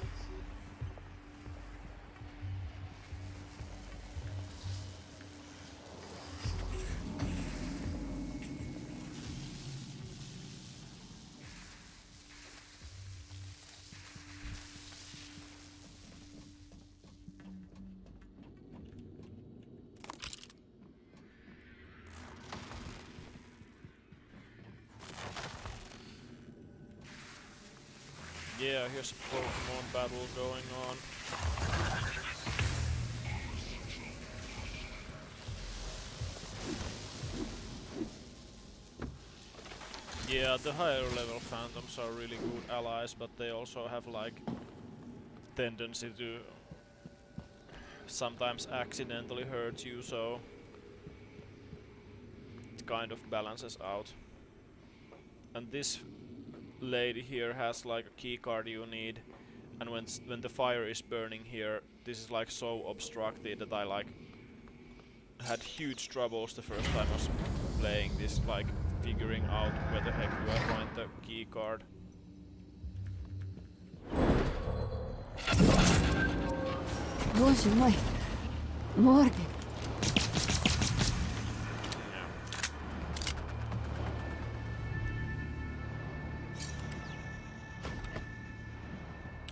Yeah, here's a Pokemon battle going on. Yeah, the higher level phantoms are really good allies, but they also have like tendency to sometimes accidentally hurt you, so it kind of balances out. And this lady here has like a key card you need, and when the fire is burning here, this is like so obstructed that I like had huge troubles the first time I was playing this, like figuring out where the heck do I find the key card. Боже мой, Morgan.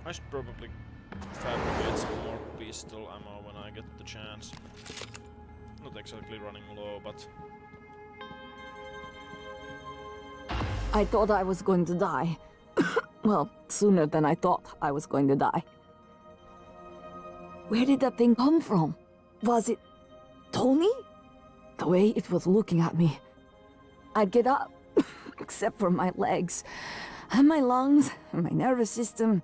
I should probably fabricate some more pistol ammo when I get the chance. Not exactly running low, but... I thought I was going to die. Well, sooner than I thought I was going to die. Where did that thing come from? Was it Tony? The way it was looking at me. I'd get up, except for my legs, and my lungs, and my nervous system.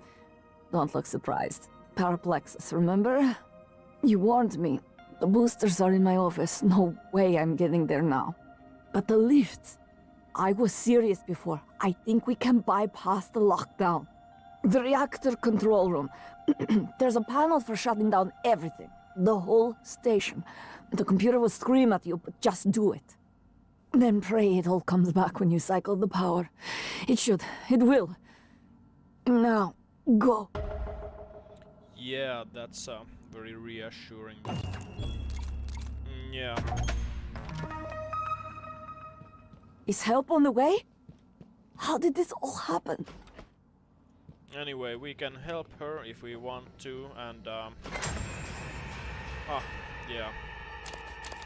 Don't look surprised. Paraplexus, remember? You warned me. The boosters are in my office. No way I'm getting there now. But the lifts... I was serious before. I think we can bypass the lockdown. The reactor control room. There's a panel for shutting down everything. The whole station. The computer will scream at you, but just do it. Then pray it all comes back when you cycle the power. It should. It will. Now, go. Yeah, that's very reassuring. Yeah. Is help on the way? How did this all happen? Anyway, we can help her if we want to, and yeah.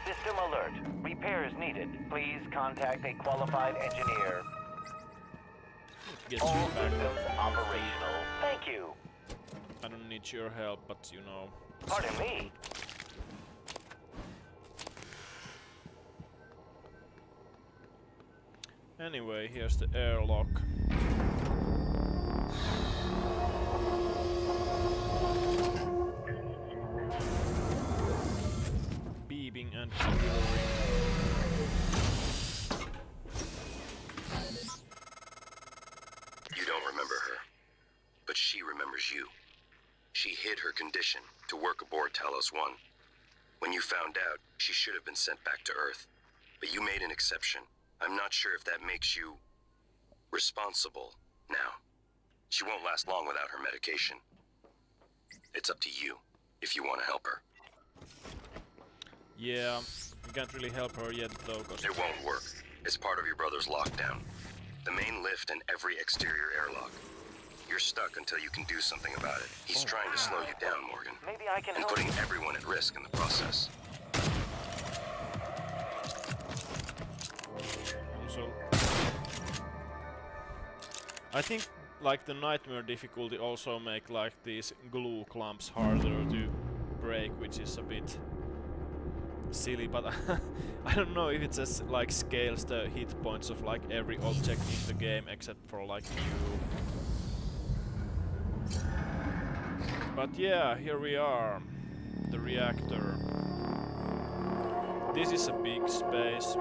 System alert. Repairs needed. Please contact a qualified engineer. Get All you back. systems operational. Thank you. I don't need your help, but you know. Pardon me. Anyway, here's the airlock. Beeping and whirring. You don't remember her, but she remembers you. She hid her condition to work aboard Talos I. When you found out, she should have been sent back to Earth. But you made an exception. I'm not sure if that makes you responsible now. She won't last long without her medication. It's up to you if you want to help her. Yeah, we can't really help her yet though, cause it won't work. It's part of your brother's lockdown. The main lift and every exterior airlock. You're stuck until you can do something about it. He's trying to slow you down, Morgan. Maybe I can and help. putting everyone at risk in the process. So I think like the nightmare difficulty also make like these glue clumps harder to break, which is a bit silly, but I don't know if it just like scales the hit points of like every object in the game except for like you. But yeah, here we are, the reactor. This is a big space.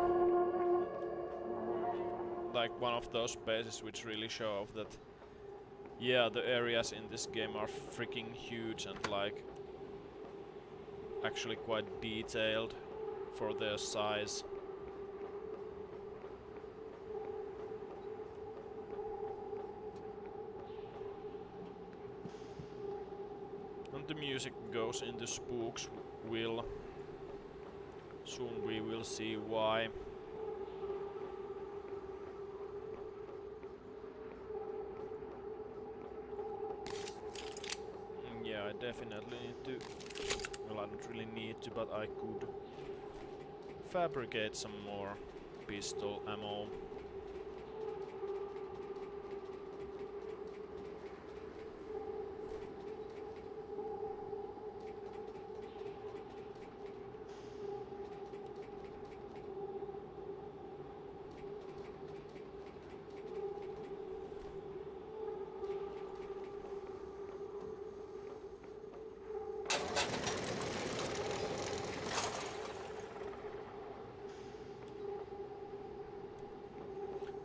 Like one of those spaces which really show off that, yeah, the areas in this game are freaking huge and like actually quite detailed for their size. And the music goes into spooks. Soon we will see why. Yeah, I definitely need to. Well, I don't really need to, but I could fabricate some more pistol ammo.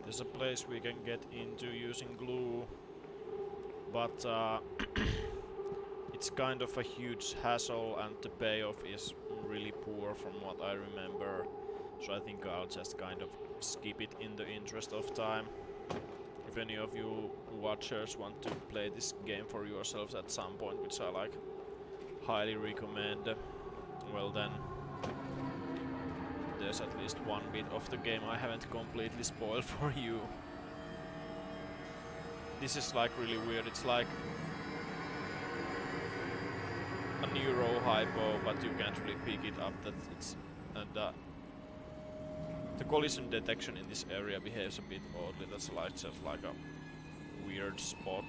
There's a place we can get into using glue, but it's kind of a huge hassle and the payoff is really poor from what I remember, so I think I'll just kind of skip it in the interest of time. If any of you watchers want to play this game for yourselves at some point, which I like highly recommend, well then there's at least one bit of the game I haven't completely spoiled for you. This is like really weird. It's like a neuro hypo, but you can't really pick it up. That it's and the collision detection in this area behaves a bit oddly. That's like just like a weird spot.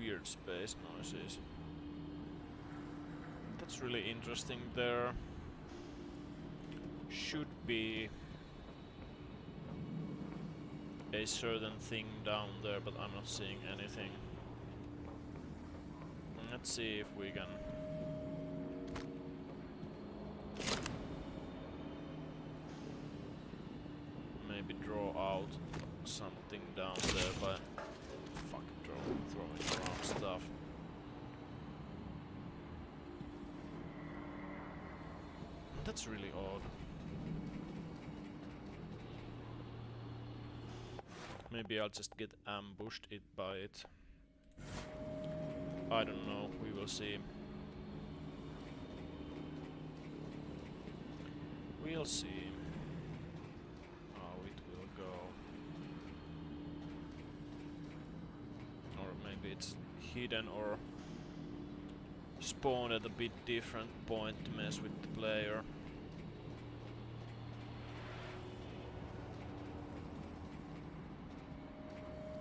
weird space noises. That's really interesting. There should be a certain thing down there, but I'm not seeing anything. Let's see if we can maybe draw out something down there by throwing around stuff. That's really odd. Maybe I'll just get ambushed by it. I don't know, we will see. We'll see how it will go. Or maybe it's hidden or spawned at a bit different point to mess with the player.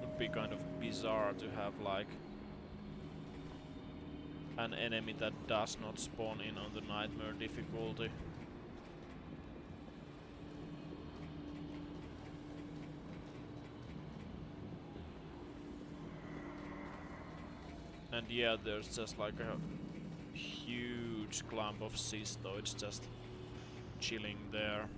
Would be kind of bizarre to have like an enemy that does not spawn in on the nightmare difficulty. And yeah, there's just like a huge clump of cystoids just chilling there.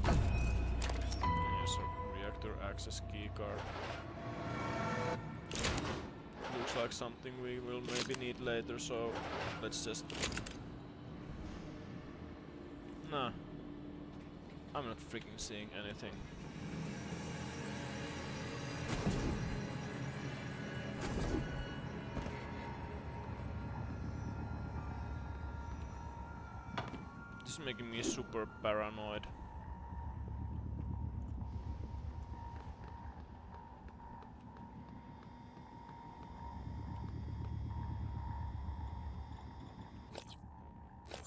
Here's a reactor access keycard. Looks like something we will maybe need later, so let's just... Nah. I'm not freaking seeing anything. This is making me super paranoid.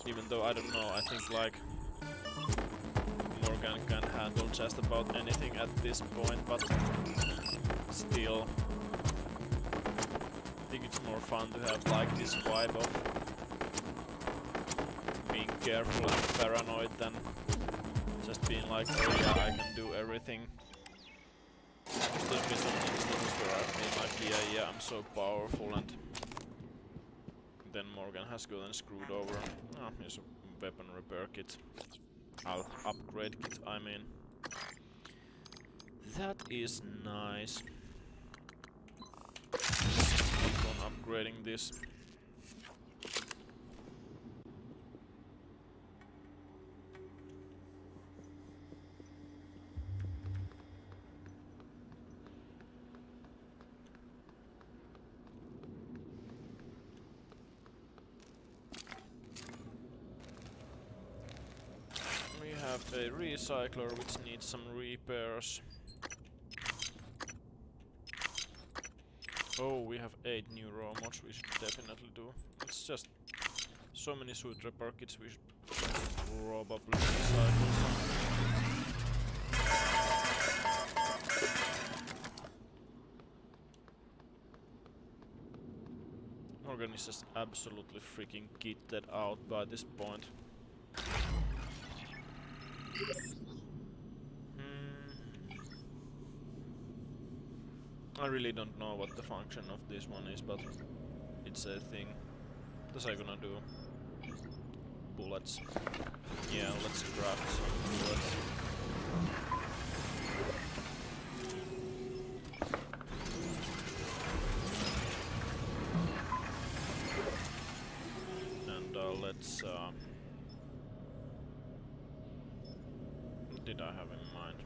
Even though I don't know, I think like Morgan can handle just about anything at this point, but still I think it's more fun to have like this vibe of being careful and paranoid than just being like, oh yeah, I can do everything. There's been some instances where I've been like, yeah, I'm so powerful, and then Morgan has gotten screwed over. Ah, here's a weapon repair kit. Upgrade kit, I mean. That is nice. Keep on upgrading this. A recycler which needs some repairs. Oh, we have 8 new raw mods we should definitely do. It's just so many suit repair kits we should probably recycle some. Morgan is just absolutely freaking kitted out by this point. I really don't know what the function of this one is, but it's a thing. What am I gonna do? Bullets. Yeah, let's craft some bullets. And let's what did I have in mind?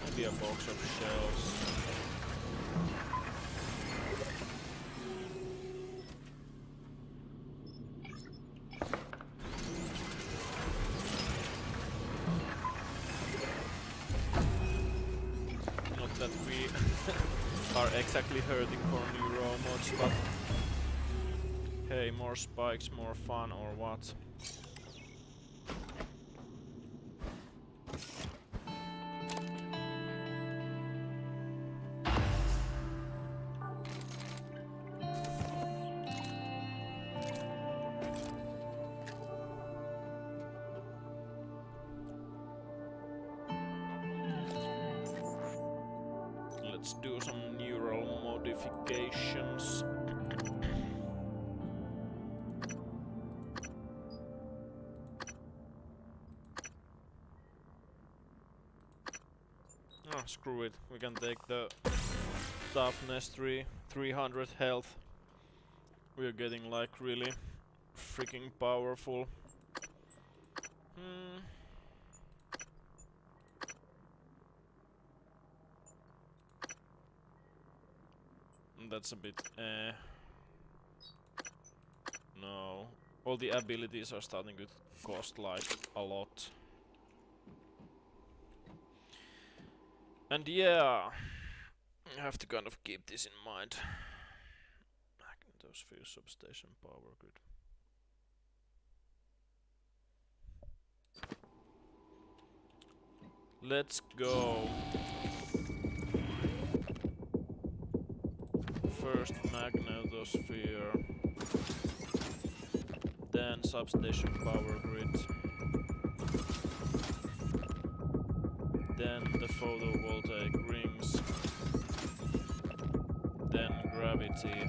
Maybe a box of shells. Not that we are exactly hurting for new raw mods, but hey, more spikes, more fun, or what? let's do some neural modifications. Oh, screw it. We can take the toughness 300 health. We're getting like really freaking powerful. That's a bit no. All the abilities are starting to cost like a lot. And yeah, I have to kind of keep this in mind. Magnetosphere substation power grid. Let's go. First magnetosphere, then substation power grid, then the photovoltaic rings, then gravity,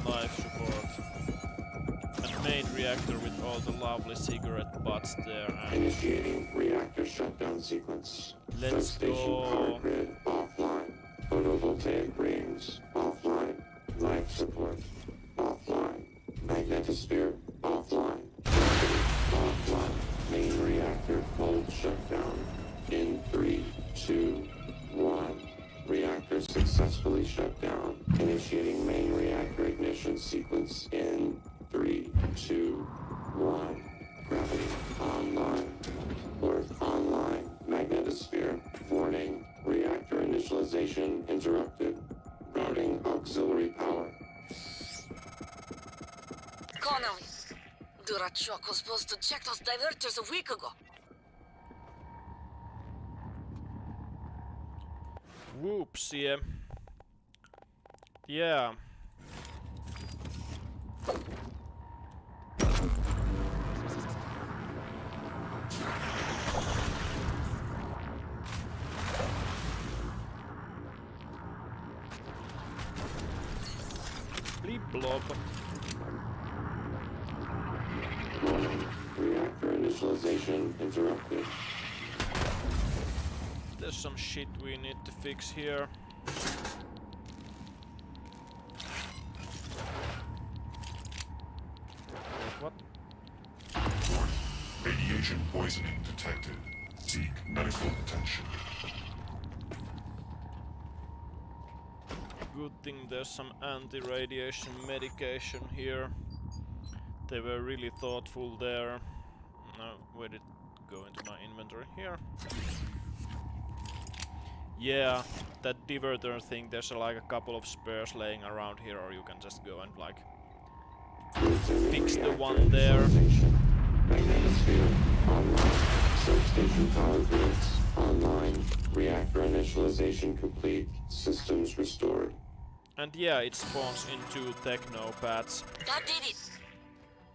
life support, and main reactor with all the lovely cigarette butts there. And initiating reactor shutdown sequence. Let's go. Grid offline. Photovoltaic rings offline. Life support offline. Magnetosphere offline. Offline. Main reactor cold shutdown. In 3, 2, 1. Reactor successfully shut down. Initiating main reactor ignition sequence in 3, 2, 1. Gravity online. Earth online. Magnetosphere. Warning. Reactor initialization interrupted. Routing auxiliary power. Connolly, Durachok was supposed to check those diverters a week ago. Whoops, yeah. Yeah. Bleep blob. Reactor initialization interrupted. There's some shit we need to fix here. Wait, what? Radiation poisoning detected. Seek medical attention. Good thing there's some anti-radiation medication here. They were really thoughtful there. Now, where did it go into my inventory? Here. Yeah, that diverter thing, there's like a couple of spares laying around here, or you can just go and like fix the one there. Magnetosphere online. Substation power grids online. Reactor initialization complete. Systems restored. And yeah, it spawns in 2 technopaths. That did it.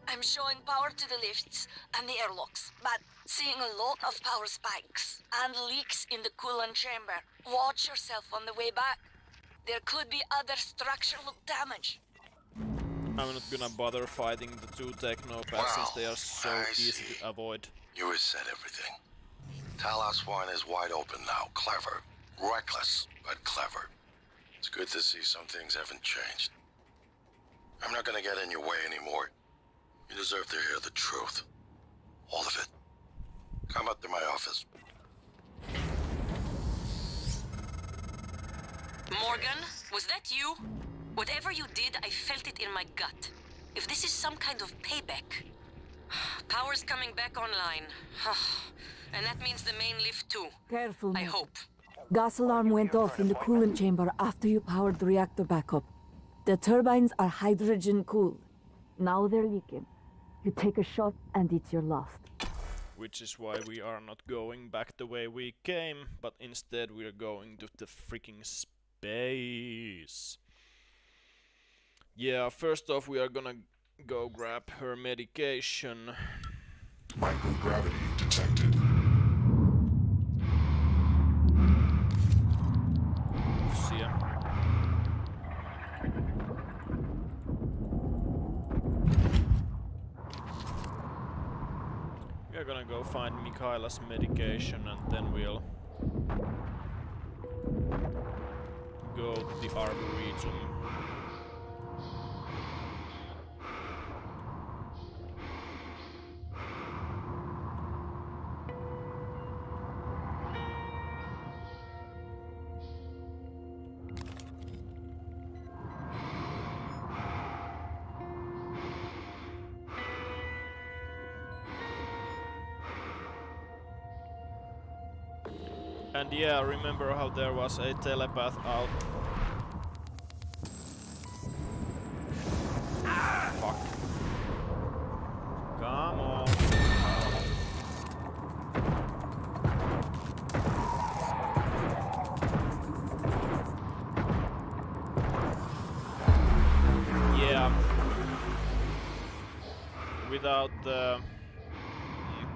I'm showing power to the lifts and the airlocks, but seeing a lot of power spikes and leaks in the coolant chamber. Watch yourself on the way back. There could be other structural damage. I'm not gonna bother fighting the 2 technopaths since they are so easy to avoid. You have said everything. Talos I is wide open now. Clever. Reckless, but clever. It's good to see some things haven't changed. I'm not gonna get in your way anymore. You deserve to hear the truth. All of it. Come up to my office. Morgan, was that you? Whatever you did, I felt it in my gut. If this is some kind of payback. Power's coming back online. And that means the main lift too. Careful. I hope. Gas alarm went off in the coolant chamber after you powered the reactor back up. The turbines are hydrogen cooled. Now they're leaking. You take a shot and it's your last. Which is why we are not going back the way we came, but instead we're going to the freaking space. Yeah, first off we are gonna go grab her medication. Microgravity detected. go find Mikhaila's medication and then we'll go to the Arboretum. And yeah, remember how there was a telepath out. Fuck. Come on. Yeah. Without the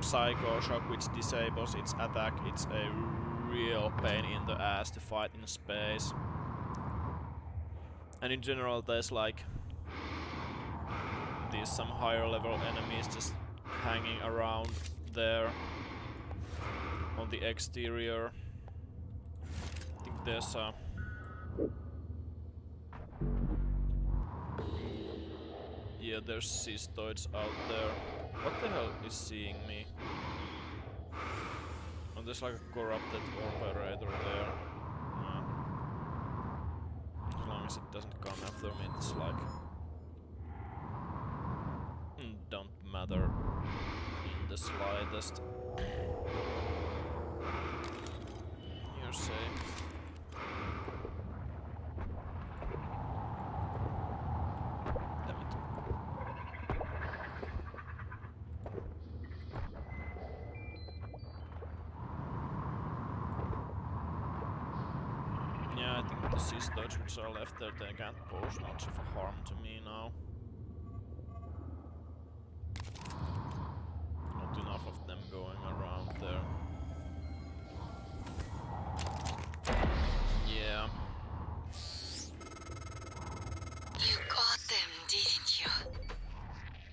Psycho Shock, which disables its attack, it's a real pain in the ass to fight in space. And in general there's like these some higher level enemies just hanging around there on the exterior. I think there's a yeah, there's cystoids out there. What the hell is seeing me? Oh, there's like a corrupted operator there. As long as it doesn't come after me, it's like don't matter in the slightest. You're safe. Damn it. Yeah, I think the cystoids which are left there, they can't pose much of a harm to me now. Not enough of them going around there. Yeah. You got them, didn't you?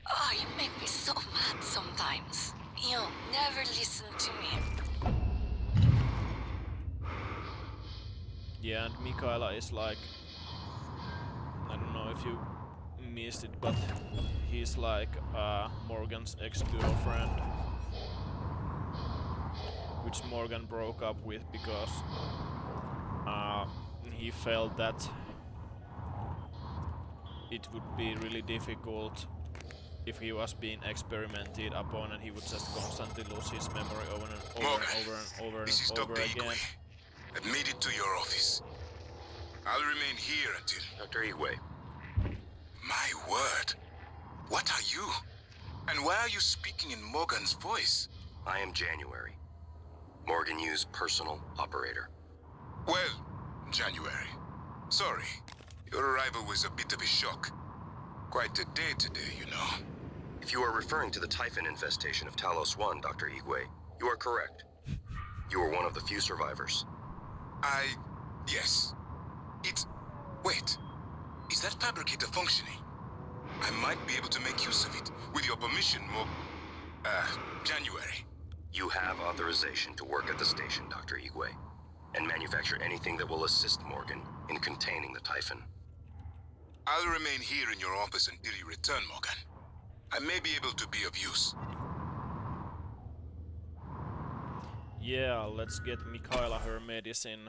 Oh, you make me so mad sometimes. You never listen to me. Yeah, and Mikhaila is like, I don't know if you missed it, but he's like Morgan's ex-girlfriend, which Morgan broke up with because he felt that it would be really difficult if he was being experimented upon and he would just constantly lose his memory over and over and over and over and over again. I've made it to your office. I'll remain here until... Dr. Igwe. My word. What are you? And why are you speaking in Morgan's voice? I am January. Morgan Yu's personal operator. Well, January. Sorry. Your arrival was a bit of a shock. Quite a day today, you know. If you are referring to the Typhon infestation of Talos I, Dr. Igwe, you are correct. You were one of the few survivors. Yes. It's... Wait. Is that fabricator functioning? I might be able to make use of it. With your permission, January. You have authorization to work at the station, Dr. Igwe, and manufacture anything that will assist Morgan in containing the Typhon. I'll remain here in your office until you return, Morgan. I may be able to be of use. Yeah, let's get Mikhaila her medicine.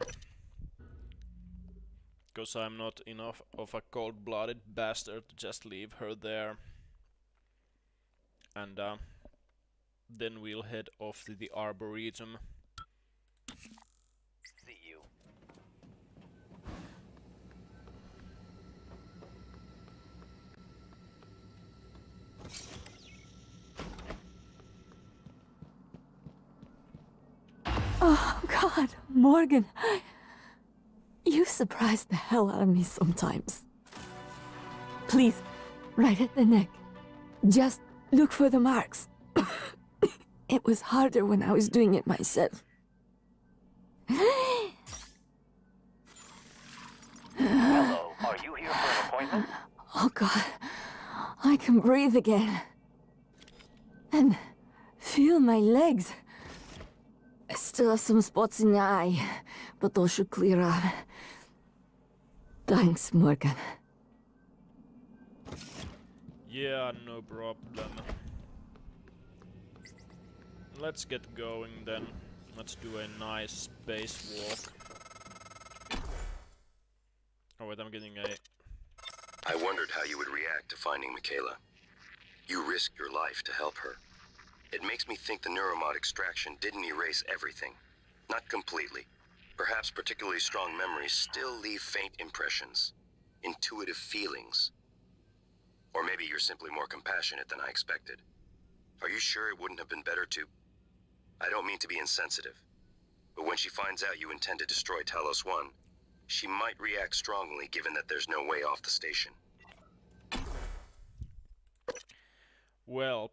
Because I'm not enough of a cold-blooded bastard to just leave her there. And then we'll head off to the Arboretum. See you. Oh, God, Morgan. You surprise the hell out of me sometimes. Please, right at the neck. Just look for the marks. It was harder when I was doing it myself. Hello, are you here for an appointment? Oh, God. I can breathe again. And Feel my legs. I still have some spots in the eye, but those should clear up. Thanks, Morgan. Yeah, no problem. Let's get going then. Let's do a nice spacewalk. Oh wait, I'm getting a... I wondered how you would react to finding Michaela. You risked your life to help her. It makes me think the neuromod extraction didn't erase everything. Not completely. Perhaps particularly strong memories still leave faint impressions. Intuitive feelings. Or maybe you're simply more compassionate than I expected. Are you sure it wouldn't have been better to... I don't mean to be insensitive, but when she finds out you intend to destroy Talos I, she might react strongly given that there's no way off the station. Welp.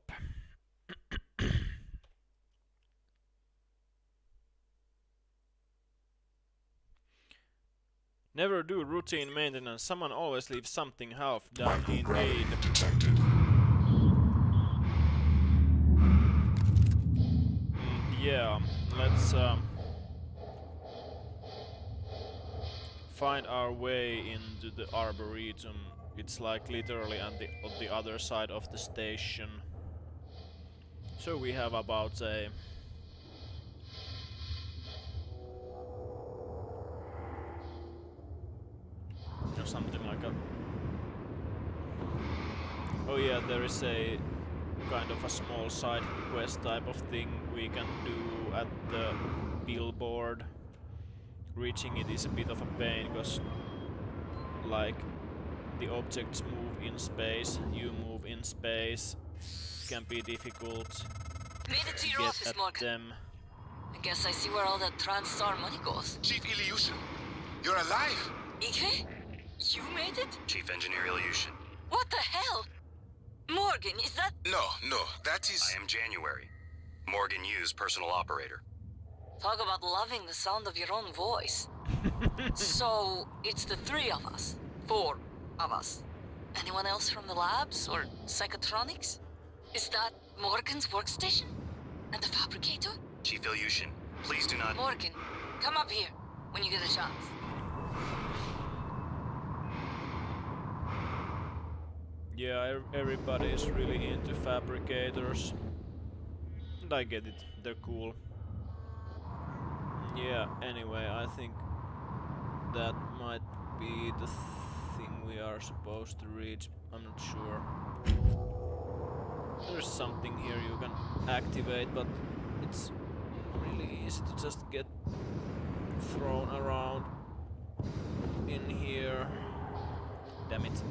Never do routine maintenance. Someone always leaves something half done indeed. Yeah, let's find our way into the Arboretum. It's like literally on the other side of the station. So we have about a... or something like a... Oh yeah, there is a kind of a small side quest type of thing we can do at the billboard. Reaching it is a bit of a pain because like the objects move in space, you move in space, can be difficult Made it to to your get office, at Morgan. them. I guess I see where all that TranStar money goes. Chief Ilyushin, you're alive! Igve? You made it? Chief Engineer Ilyushin. What the hell? Morgan, is that... No, that is... I am January. Morgan Yu's personal operator. Talk about loving the sound of your own voice. So, it's the 3 of us. 4 of us. Anyone else from the labs or psychotronics? Is that Morgan's workstation? And the fabricator? Chief Ilyushin, please do not... Morgan, come up here when you get a chance. Yeah, everybody is really into fabricators. And I get it, they're cool. Yeah, anyway, I think that might be the thing we are supposed to reach. I'm not sure. There's something here you can activate, but it's really easy to just get thrown around in here. Damn it.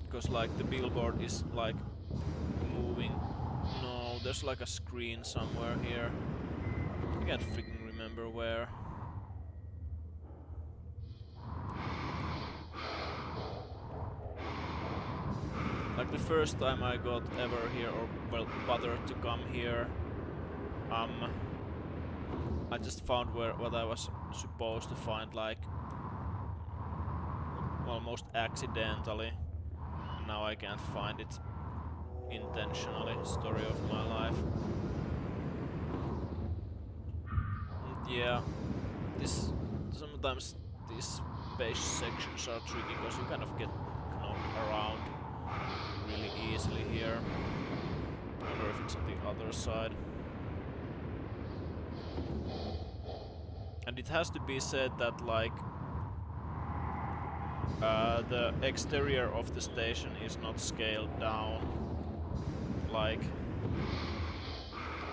Because like the billboard is like moving. No, there's like a screen somewhere here. I can't freaking remember where. Like the first time I got ever here, or well, bothered to come here, I just found what I was supposed to find, like almost accidentally. Now I can't find it intentionally. Story of my life. And yeah, sometimes these space sections are tricky because you kind of get around really easily here. I wonder if it's on the other side. And it has to be said that like the exterior of the station is not scaled down. Like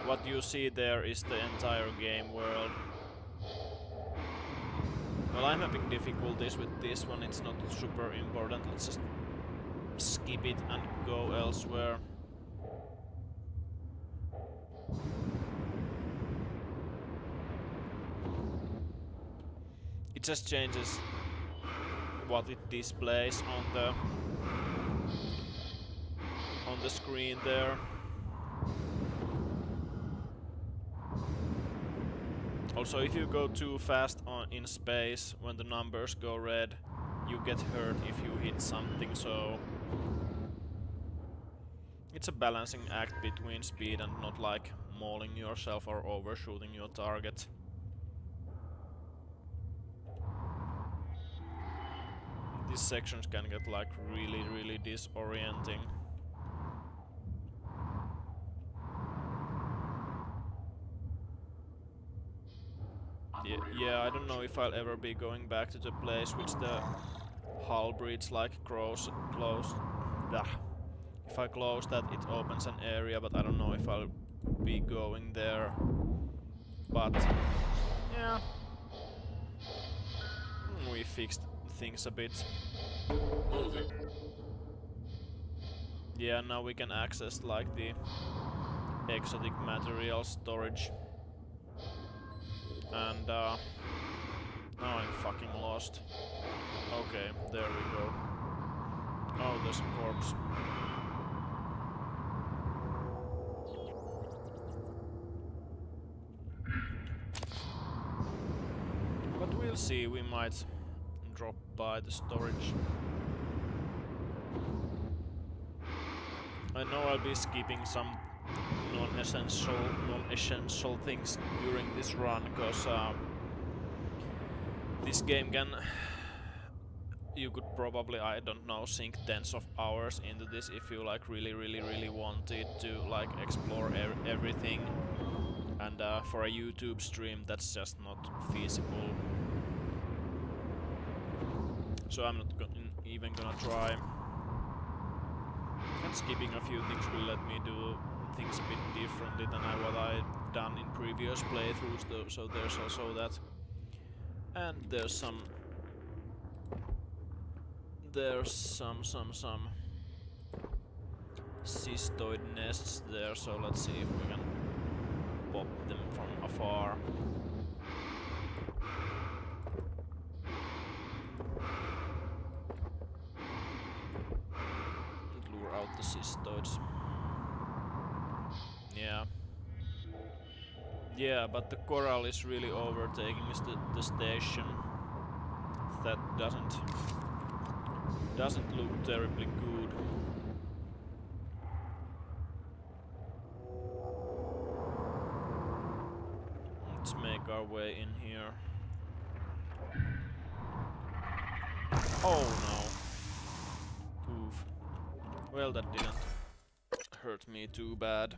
what you see there is the entire game world. Well, I'm having difficulties with this one, it's not super important, let's just skip it and go elsewhere. It just changes what it displays on the screen there. Also, if you go too fast in space, when the numbers go red, you get hurt if you hit something, so It's a balancing act between speed and not like mauling yourself or overshooting your target. These sections can get like really disorienting. Yeah, I don't know if I'll ever be going back to the place which the hull breach like closed. If I close that, it opens an area, but I don't know if I'll be going there. But yeah, we fixed things a bit. Yeah, now we can access like the exotic material storage. And now I'm fucking lost. Okay, there we go. Oh, there's a corpse. But we'll see, we might drop by the storage. I know I'll be skipping some non-essential things during this run, because this game can... You could probably, I don't know, sink tens of hours into this if you like really wanted to like explore everything. And for a YouTube stream, that's just not feasible. So I'm not even gonna try. And skipping a few things will let me do things a bit differently than what I've done in previous playthroughs, though, so there's also that. And there's some cystoid nests there, so let's see if we can pop them from afar. And lure out the cystoids. Yeah, but the coral is really overtaking the station. That doesn't look terribly good. Let's make our way in here. Oh no. Oof. Well, that didn't hurt me too bad.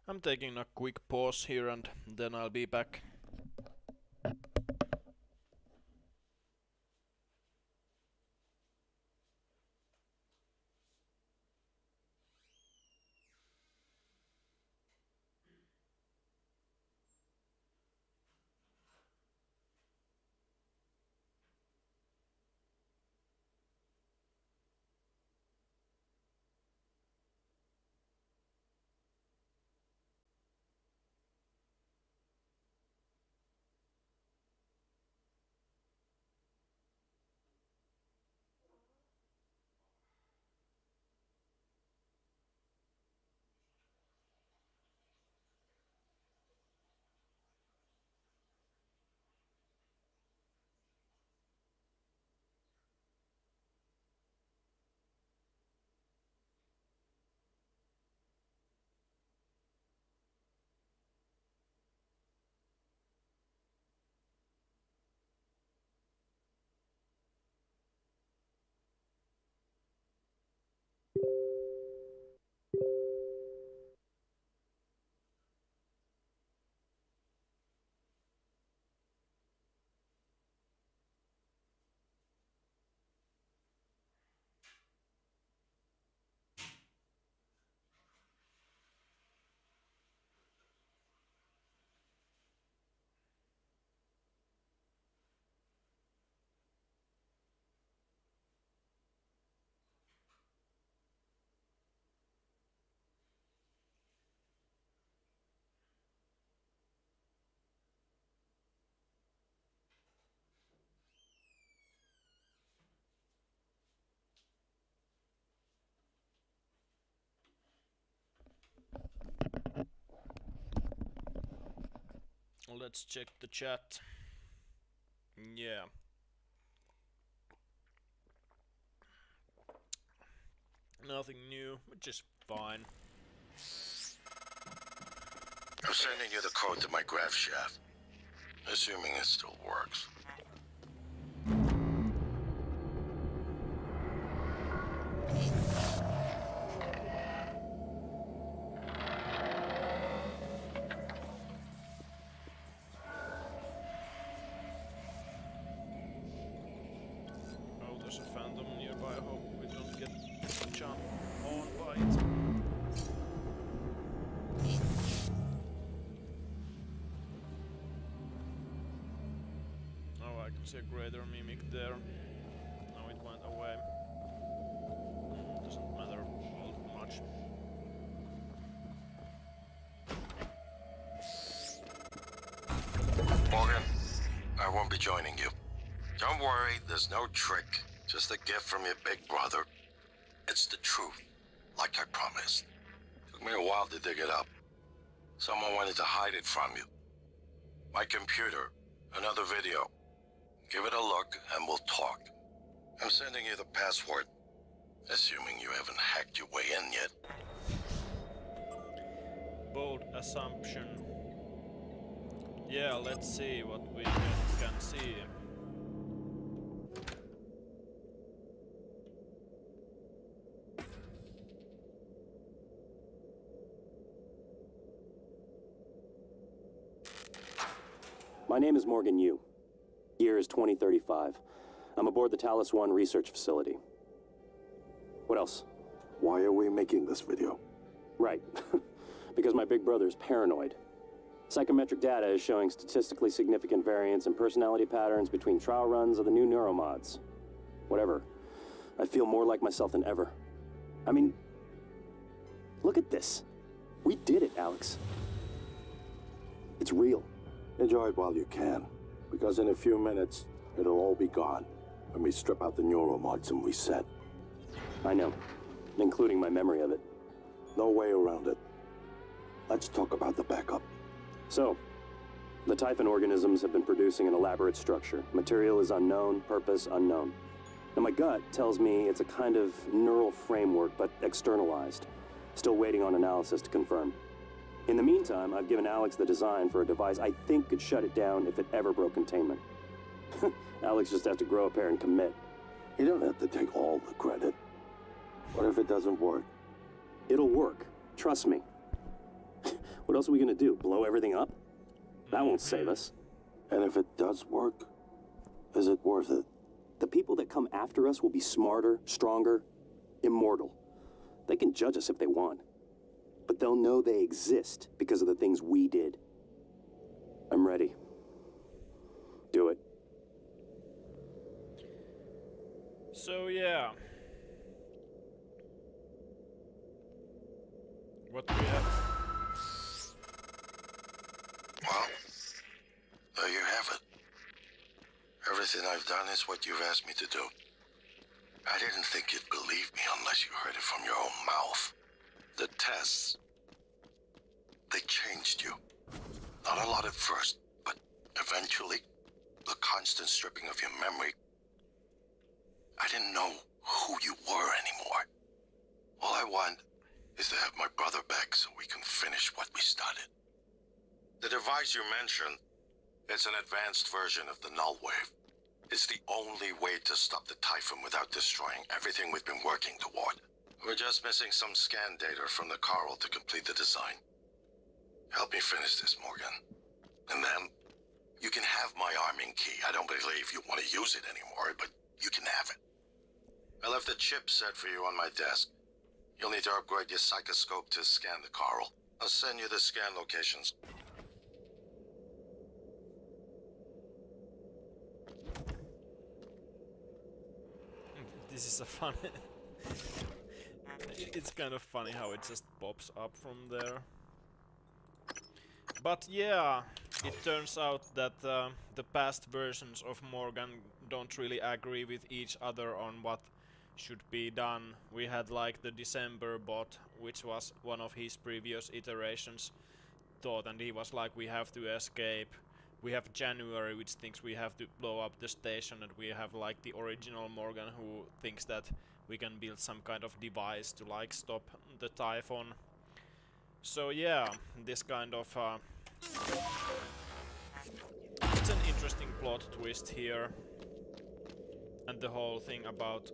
I'm taking a quick pause here and then I'll be back. let's check the chat. Yeah. Nothing new, which is fine. I'm sending you the code to my grav shaft. Assuming it still works. Oh, there's a phantom nearby. I hope we don't get jumped on by it. Oh, I can see a greater mimic there. No, it went away. Doesn't matter all much. Morgan, I won't be joining you. Don't worry, there's no trick. Just a gift from your big brother. It's the truth, like I promised. Took me a while to dig it up. Someone wanted to hide it from you. My computer, another video. Give it a look and we'll talk. I'm sending you the password, assuming you haven't hacked your way in yet. Bold assumption. Yeah, let's see what we can see. My name is Morgan Yu. Year is 2035. I'm aboard the Talos I research facility. What else? Why are we making this video? Right. Because my big brother is paranoid. Psychometric data is showing statistically significant variance in personality patterns between trial runs of the new neuromods. Whatever. I feel more like myself than ever. I mean, look at this. We did it, Alex. It's real. Enjoy it while you can, because in a few minutes, it'll all be gone when we strip out the neuromods and reset. I know, including my memory of it. No way around it. Let's talk about the backup. So, the Typhon organisms have been producing an elaborate structure. Material is unknown, purpose unknown. Now my gut tells me it's a kind of neural framework, but externalized. Still waiting on analysis to confirm. In the meantime, I've given Alex the design for a device I think could shut it down if it ever broke containment. Alex just has to grow a pair and commit. You don't have to take all the credit. What if it doesn't work? It'll work. Trust me. What else are we gonna do? Blow everything up? That won't save us. And if it does work, is it worth it? The people that come after us will be smarter, stronger, immortal. They can judge us if they want. But they'll know they exist because of the things we did. I'm ready. Do it. So yeah. What do we have? Well, there you have it. Everything I've done is what you've asked me to do. I didn't think you'd believe me unless you heard it from your own mouth. The tests, they changed you. Not a lot at first, but eventually, the constant stripping of your memory. I didn't know who you were anymore. All I want is to have my brother back so we can finish what we started. The device you mentioned, it's an advanced version of the null wave. It's the only way to stop the Typhon without destroying everything we've been working toward. We're just missing some scan data from the Coral to complete the design. Help me finish this, Morgan. And then, you can have my arming key. I don't believe you want to use it anymore, but you can have it. I left the chip set for you on my desk. You'll need to upgrade your psychoscope to scan the Coral. I'll send you the scan locations. This is a fun... It's kind of funny how it just pops up from there. But yeah, it turns out that the past versions of Morgan don't really agree with each other on what should be done. We had like the December bot, which was one of his previous iterations thought, and he was like, we have to escape. we have January, which thinks we have to blow up the station, and we have like the original Morgan, who thinks that we can build some kind of device to like stop the typhon. So yeah, this kind of it's an interesting plot twist here, and the whole thing about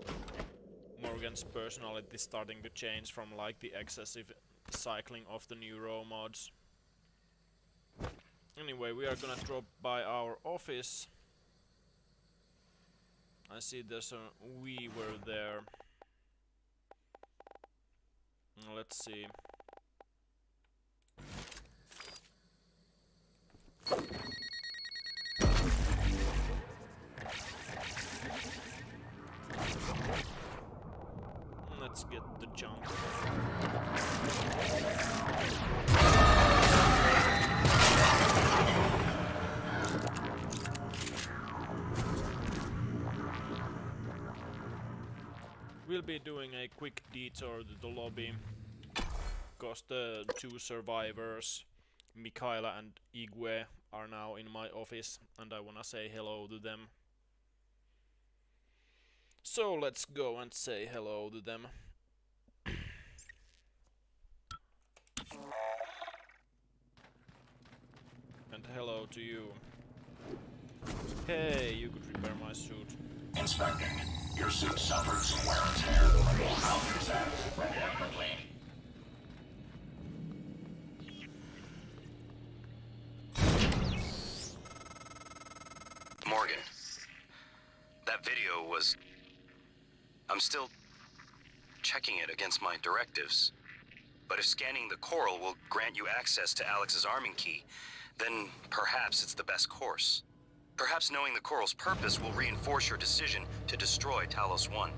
Morgan's personality starting to change from like the excessive cycling of the neuro mods. Anyway, we are gonna drop by our office. I see there's a weaver there. Let's see. Let's get the jump. We'll be doing a quick detour to the lobby, because the two survivors, Mikhaila and Igwe, are now in my office, and I wanna say hello to them. So let's go and say hello to them. And hello to you. Hey, you could repair my suit. Inspecting. Your suit suffered some wear and tear. How is that? Render it complete. Morgan, that video was... I'm still checking it against my directives. But if scanning the coral will grant you access to Alex's arming key, then perhaps it's the best course. Perhaps knowing the coral's purpose will reinforce your decision to destroy Talos I.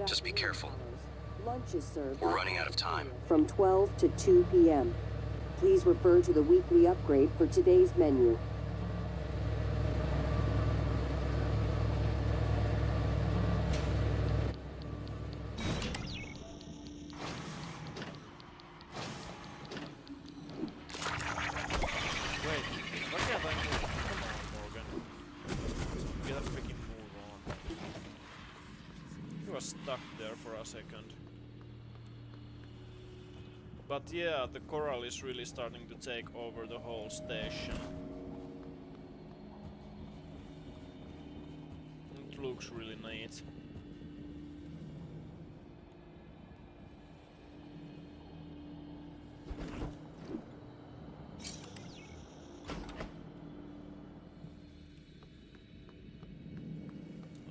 Just be careful. Lunch is served. We're running out of time. From 12 to 2 p.m. Please refer to the weekly upgrade for today's menu. Stuck there for a second. But yeah, the coral is really starting to take over the whole station. It looks really neat.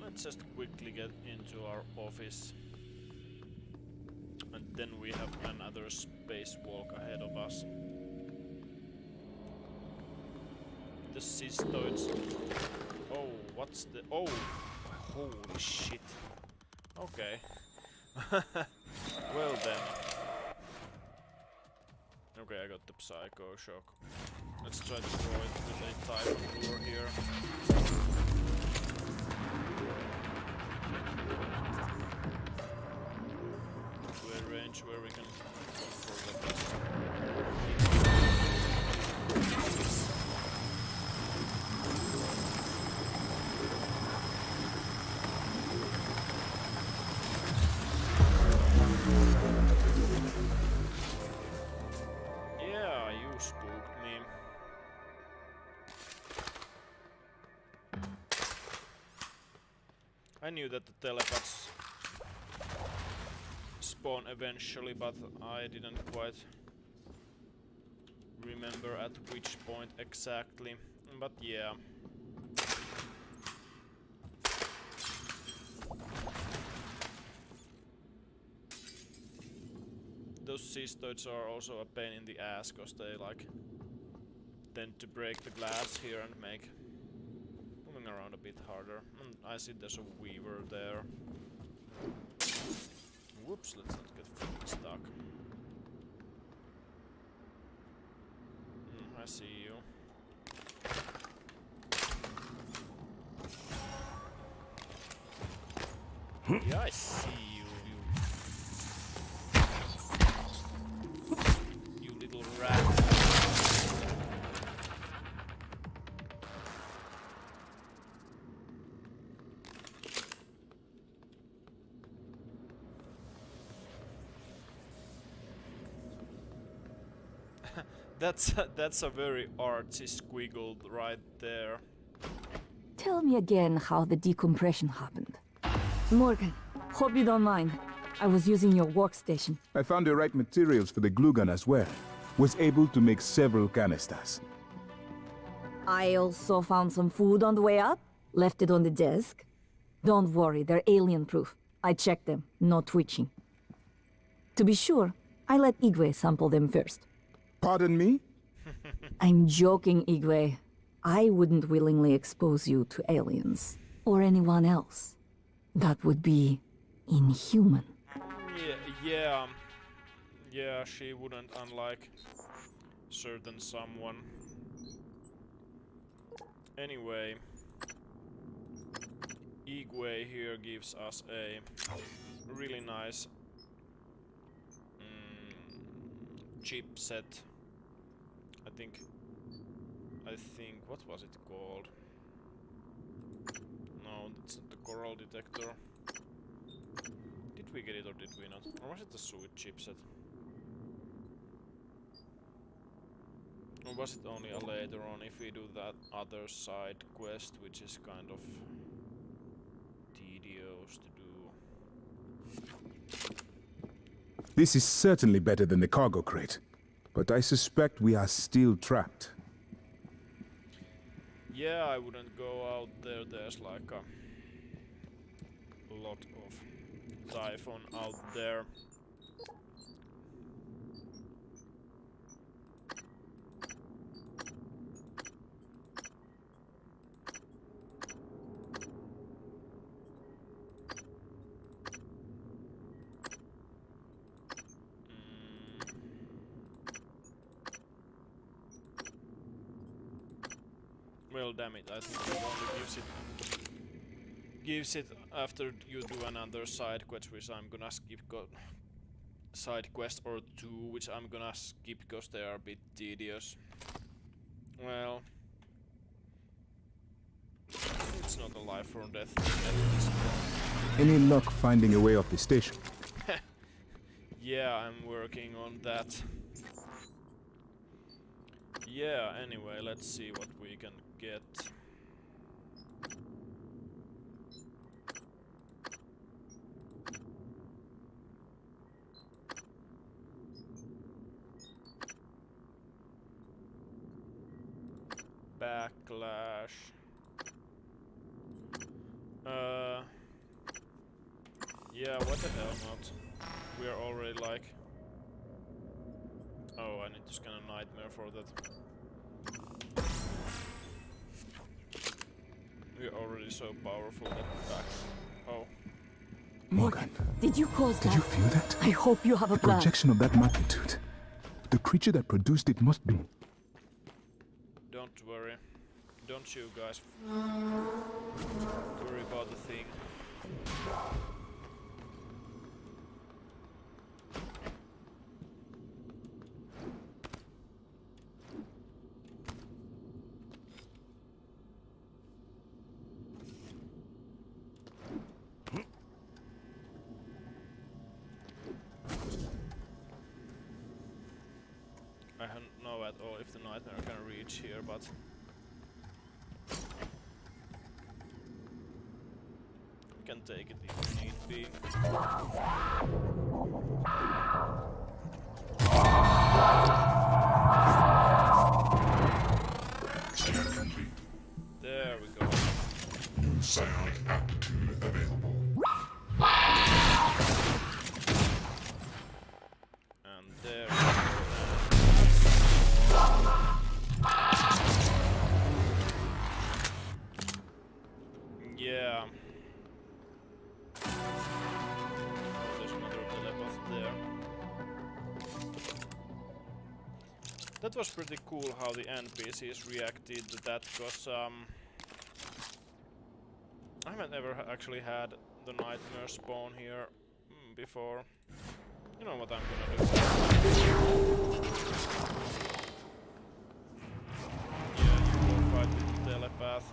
Let's just quickly get into our office, and then we have another spacewalk ahead of us. The cystoids. Oh, what's the... Oh! Holy shit. Okay. Well then. Okay, I got the psycho shock. Let's try to throw it with a typhon lure here. Range where we can yeah, you spooked me. I knew that the telepaths spawn eventually, but I didn't quite remember at which point exactly. But yeah. Those cystoids are also a pain in the ass, cause they like tend to break the glass here and make moving around a bit harder. And I see there's a weaver there. Whoops, let's not get fucking stuck. I see you. Yeah, I see you, you little rat. That's a very artsy squiggle right there. Tell me again how the decompression happened. Morgan, hope you don't mind. I was using your workstation. I found the right materials for the glue gun as well. Was able to make several canisters. I also found some food on the way up. Left it on the desk. Don't worry, they're alien-proof. I checked them, no twitching. To be sure, I let Igwe sample them first. Pardon me? I'm joking, Igwe. I wouldn't willingly expose you to aliens. Or anyone else. That would be inhuman. Yeah, she wouldn't, unlike certain someone. Anyway, Igwe here gives us a really nice chipset. I think, what was it called? No, that's not the coral detector. Did we get it or did we not? Or was it the sweet chipset? Or was it only a later on if we do that other side quest, which is kind of tedious to do? This is certainly better than the cargo crate, but I suspect we are still trapped. Yeah, I wouldn't go out there. There's like a lot of Typhon out there. Well, damn it, I think it only gives it after you do another side quest, which I'm gonna skip, side quest or two, which I'm gonna skip because they are a bit tedious. Well, it's not a life or death at this point. Any luck finding a way off the station? Yeah, I'm working on that. Yeah, anyway, let's see what we can get. Backlash. Yeah, what the hell not? We are already like... Oh, I need to scan a nightmare for that. We're already so powerful that back... Oh. Morgan, did you cause that? did you feel that? I hope you have a plan. Projection of that magnitude. The creature that produced it must be... Don't worry. Don't you guys worry about the thing. I don't know at all if the nightmare can reach here, but we can take it if need be. Scan complete. There we go. New psionic aptitude available. And there we go. Yeah. There's another telepath there. That was pretty cool how the NPCs reacted to that, because I haven't ever actually had the nightmare spawn here before. You know what I'm gonna do? Yeah, you go fight with the telepath.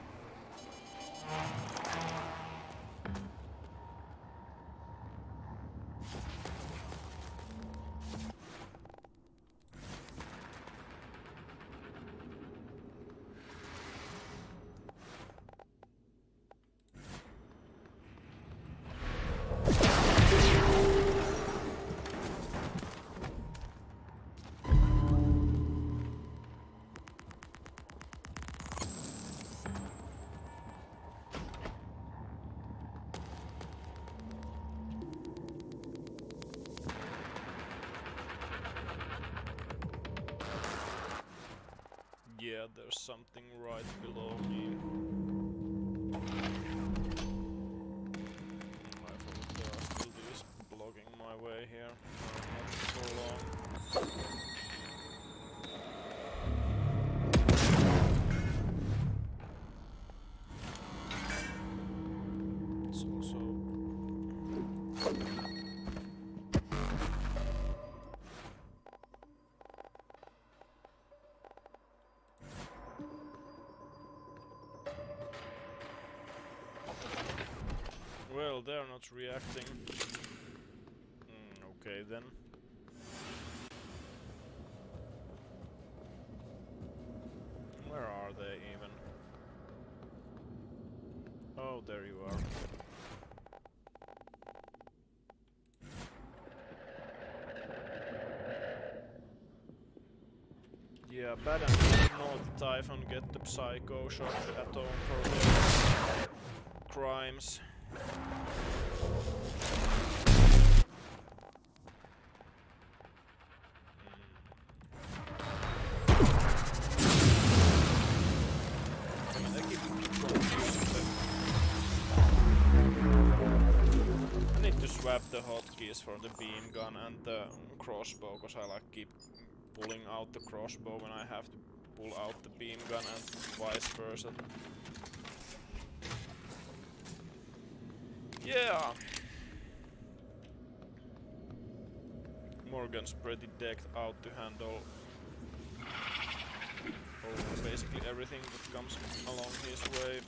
Yeah, there's something right below me. I thought there are still these blocking my way here. Not for long. It's also... Well, they're not reacting. Okay then. Where are they even? Oh, there you are. Yeah, bad and not Typhon get the Psycho shot to atone for their crimes. I need to swap the hotkeys for the beam gun and the crossbow, cause I like keep pulling out the crossbow when I have to pull out the beam gun and vice versa. Yeah! Morgan's pretty decked out to handle basically everything that comes along his way.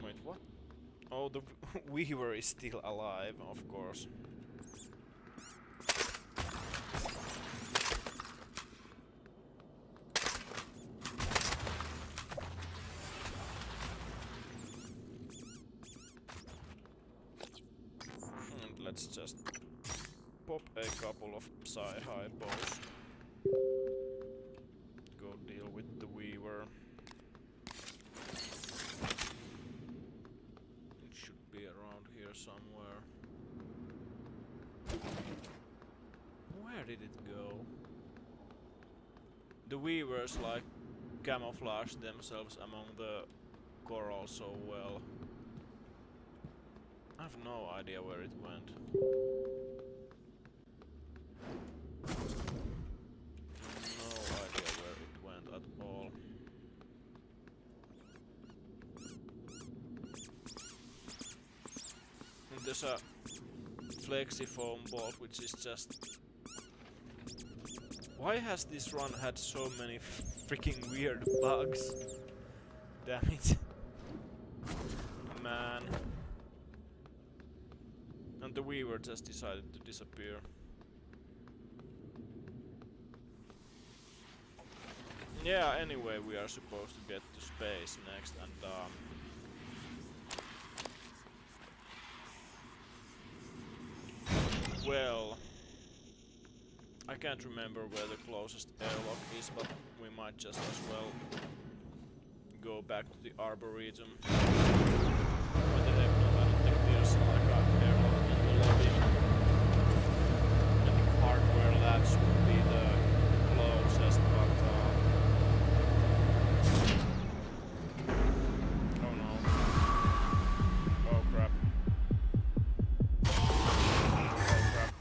Wait, what? Oh, the Weaver is still alive, of course. And let's just pop a couple of Psi-High bows. Go deal with the Weaver. It should be around here somewhere. Where did it go? The Weavers like camouflage themselves among the coral so well. I have no idea where it went. No idea where it went at all. And there's a flexi-foam bolt which is just... Why has this run had so many freaking weird bugs? Damn it. Man. And the Weaver just decided to disappear. Yeah, anyway, we are supposed to get to space next, and well, I can't remember where the closest airlock is, but we might just as well go back to the Arboretum. What the heck, no, I don't think there's like an airlock in the lobby. I think Hardware Labs would be the closest, but oh no. Oh crap. Oh crap.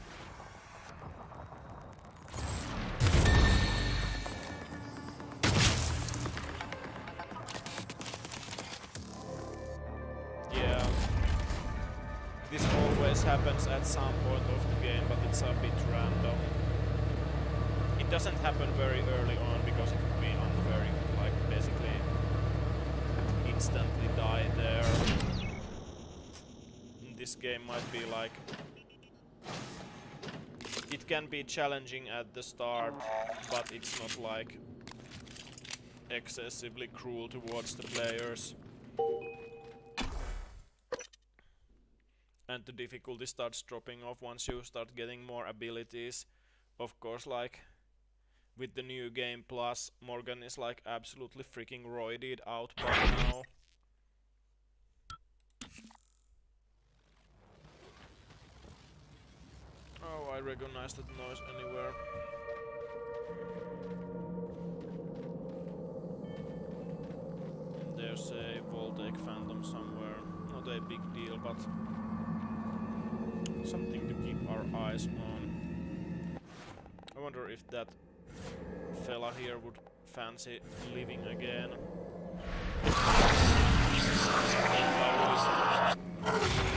Yeah. This always happens at some point of the game, but it's a bit random. It doesn't happen very early on because it would be unfair if you like basically instantly die there. This game might be like... It can be challenging at the start, but it's not like excessively cruel towards the players. And the difficulty starts dropping off once you start getting more abilities. Of course, like with the new game plus, Morgan is like absolutely freaking roided out by now. Oh, I recognize that noise anywhere. there's a Voltaic Phantom somewhere. Not a big deal, but something to keep our eyes on. I wonder if that fella here would fancy living again. We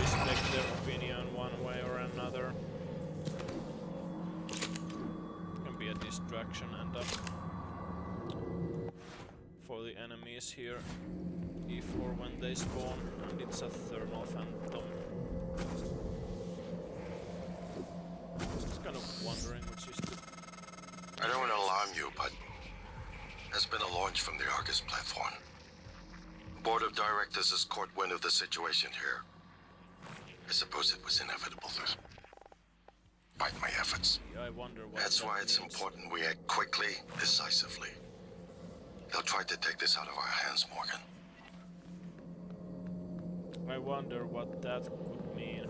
respect their opinion one way or another. Can be a distraction and for the enemies here, if or when they spawn, and it's a thermal phantom. Just kind of wondering which is the... I don't want to alarm you, but there's been a launch from the Argus platform. The board of directors has caught wind of the situation here. I suppose it was inevitable, despite my efforts. Yeah, I wonder what That's that why it's means. important we act quickly, decisively. They'll try to take this out of our hands, Morgan. I wonder what that could mean.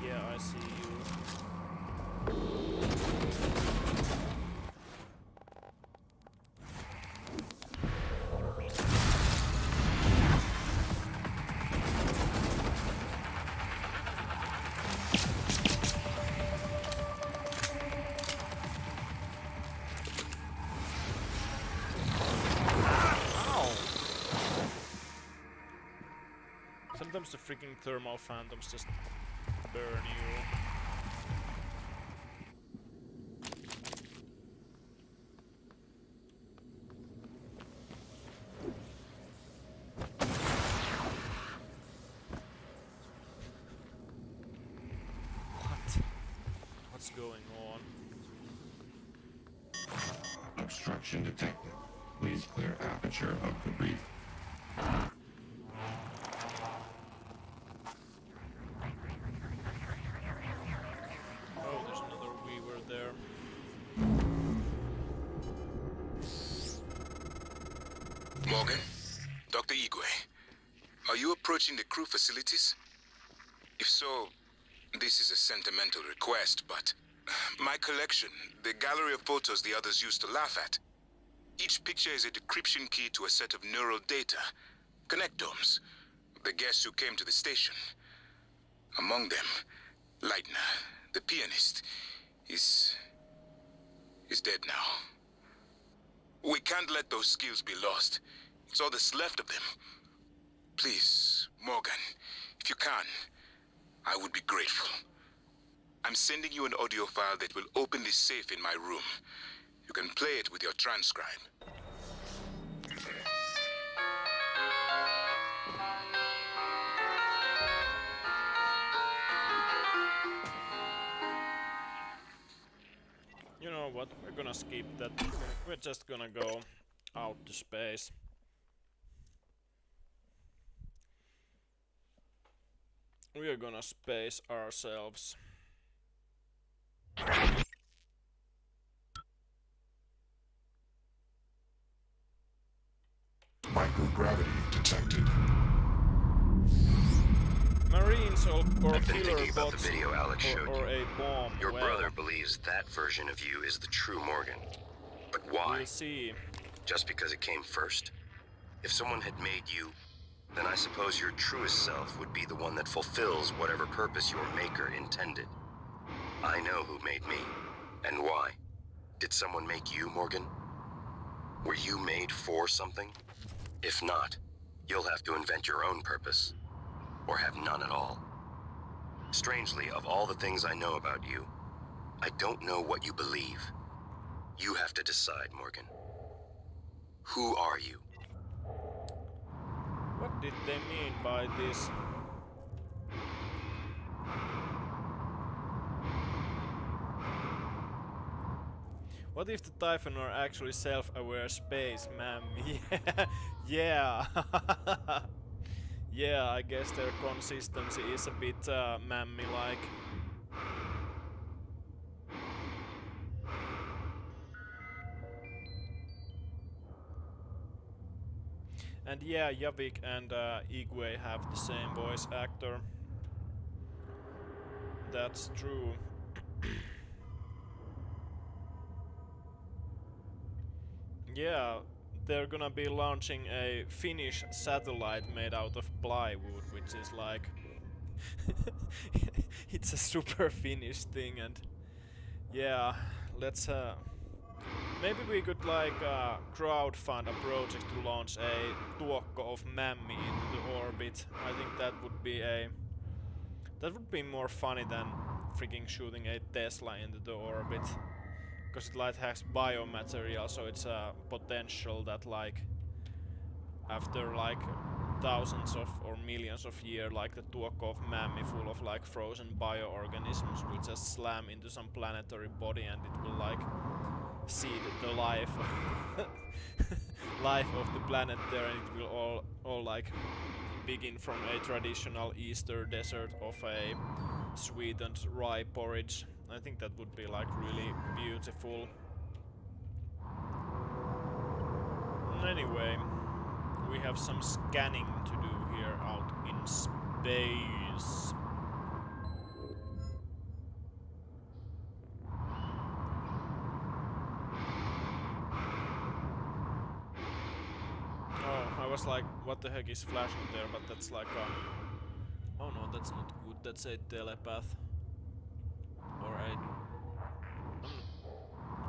Yeah, I see you. Sometimes the freaking thermal phantoms just burn you. What's going on? Obstruction detected. Please clear aperture of the reef. Oh, there's another Weaver there. Morgan, Dr. Igwe, are you approaching the crew facilities? If so, this is a sentimental request, but my collection, the gallery of photos the others used to laugh at. Each picture is a decryption key to a set of neural data, connectomes, the guests who came to the station. Among them, Leitner, the pianist, is dead now. We can't let those skills be lost. It's all that's left of them. Please, Morgan, if you can, I would be grateful. I'm sending you an audio file that will open this safe in my room. You can play it with your transcribe. You know what? We're gonna skip that. We're just gonna go out to space. We are gonna space ourselves. Microgravity detected. Marines or I've been killer thinking about the bots video Alex showed or you. a bomb. Your well, brother believes that version of you is the true Morgan. But why? we'll see. Just because it came first? If someone had made you, then I suppose your truest self would be the one that fulfills whatever purpose your maker intended. I know who made me, and why. Did someone make you, Morgan? Were you made for something? If not, you'll have to invent your own purpose. Or have none at all. Strangely, of all the things I know about you, I don't know what you believe. You have to decide, Morgan. Who are you? What did they mean by this? What if the Typhon are actually self-aware space, ma'am? Yeah. Yeah, I guess their consistency is a bit mammy-like. And yeah, Javik and Igwe have the same voice actor. That's true. Yeah, they're gonna be launching a Finnish satellite made out of plywood, which is like it's a super Finnish thing, and yeah, let's maybe we could like crowdfund a project to launch a tuokko of Mammy into the orbit. I think that would be more funny than freaking shooting a Tesla into the orbit. Because it like has biomaterial, so it's a potential that like after like thousands of or millions of years, like the tuokko of Mammy full of like frozen bioorganisms will just slam into some planetary body and it will like seed the life life of the planet there, and it will all like begin from a traditional Easter dessert of a sweetened rye porridge. I think that would be like really beautiful. Anyway, we have some scanning to do here out in space. Oh, I was like, what the heck is flashing there? But that's like a... Oh no, that's not good. That's a telepath. Or a...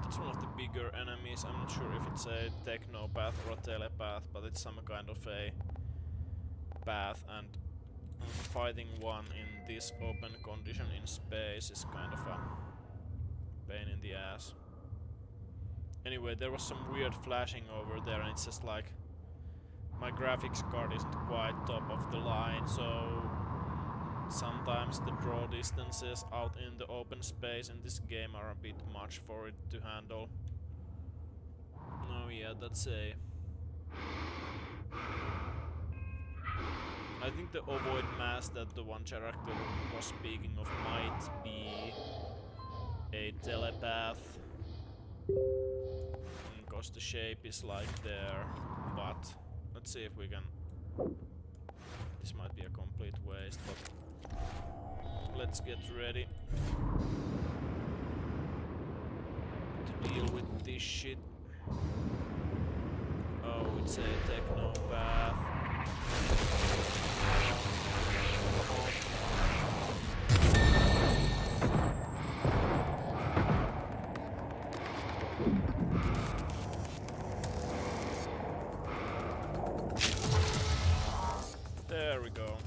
That's one of the bigger enemies. I'm not sure if it's a technopath or a telepath, but it's some kind of a path, and fighting one in this open condition in space is kind of a pain in the ass. Anyway, there was some weird flashing over there, and it's just like my graphics card isn't quite top of the line, so sometimes the draw distances out in the open space in this game are a bit much for it to handle. Oh yeah, that's a... I think the ovoid mass that the one character was speaking of might be a telepath, because the shape is like there, but let's see if we can... This might be a complete waste, but let's get ready to deal with this shit. Oh, it's a technopath. There we go.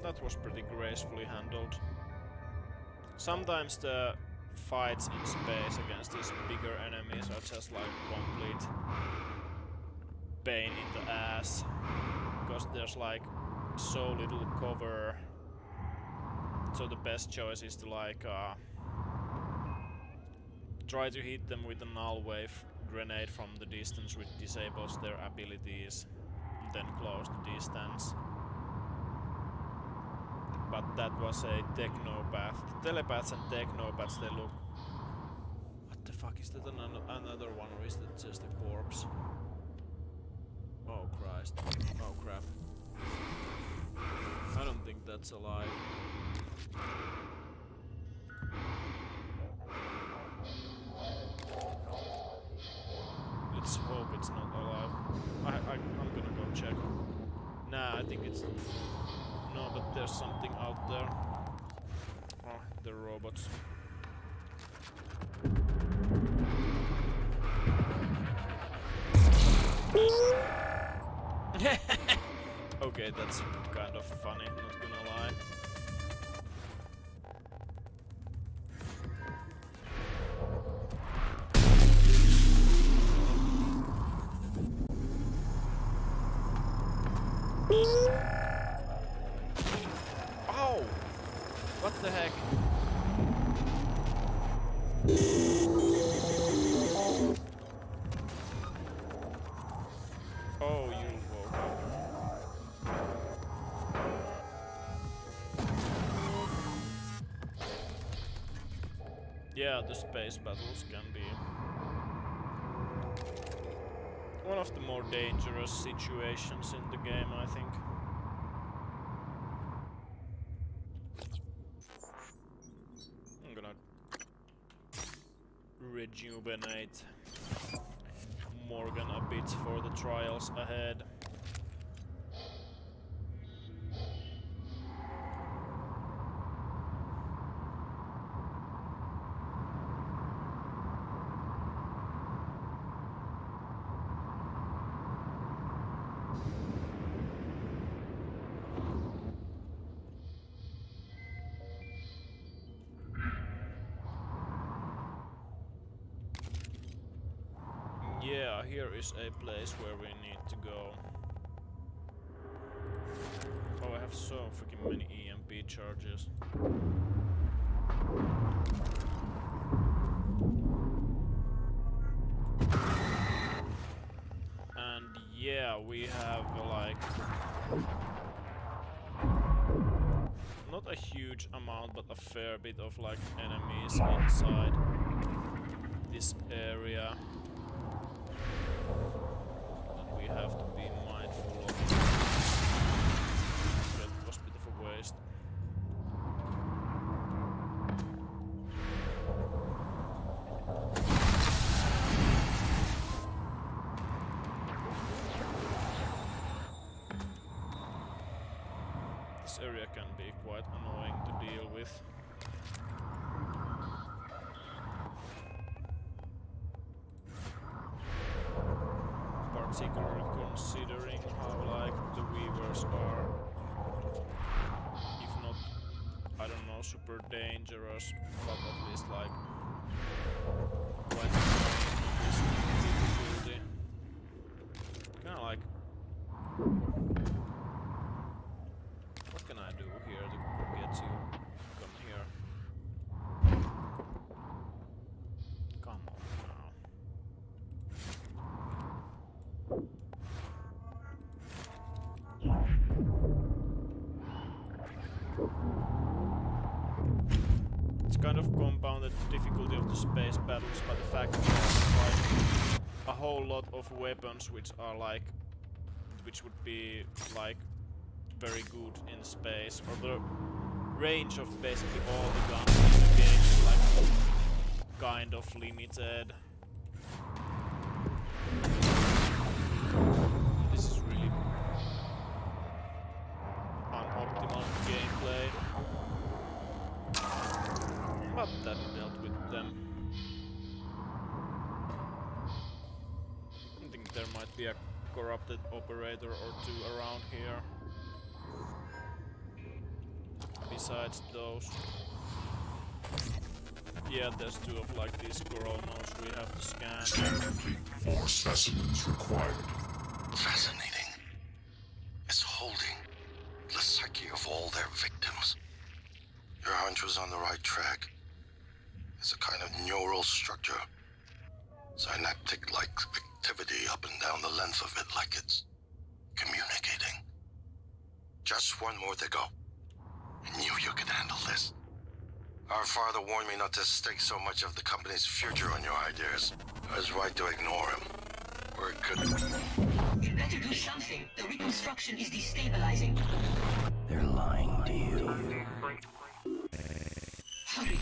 That was pretty gracefully handled. Sometimes the fights in space against these bigger enemies are just like complete pain in the ass, because there's like so little cover. So the best choice is to like try to hit them with a null wave grenade from the distance, which disables their abilities, and then close the distance. But that was a technopath. The telepaths and technopaths, they look... What the fuck, is that another one, or is that just a corpse? Oh Christ. Oh crap. I don't think that's alive. Let's hope it's not alive. I'm gonna go check. Nah, I think it's... No, but there's something out there. Oh, the robots. Okay, that's kind of funny, not gonna lie. Ow! What the heck? Oh, you woke up. Yeah, the space battles can be one of the more dangerous situations in the game, I think. I'm gonna rejuvenate Morgan a bit for the trials ahead. Yeah, here is a place where we need to go. Oh, I have so freaking many EMP charges. And yeah, we have like not a huge amount, but a fair bit of like enemies inside this area. We have to be mindful of. That was a bit of a waste. This area can be quite annoying to deal with. Particularly considering how like the weavers are, if not, I don't know, super dangerous, but at least like quite this difficulty. Kinda like, what can I do here to get you? Come here. Come on now. It's kind of compounded the difficulty of the space battles by the fact that there's like a whole lot of weapons which are like, which would be like very good in space, or the range of basically all the guns in the game is like kind of limited. This is really unoptimal gameplay. But that dealt with them. I think there might be a corrupted operator or two around here. Besides those. Yeah, there's two of like these Coronos we have to scan. Scan complete. More specimens required. Fascinating. It's holding the psyche of all their victims. Your hunch was on the right track. It's a kind of neural structure. Synaptic-like activity up and down the length of it, like it's communicating. Just one more to go. I knew you could handle this. Our father warned me not to stake so much of the company's future on your ideas. I was right to ignore him. Or it could... You better do something. The reconstruction is destabilizing. They're lying to you. Hurry.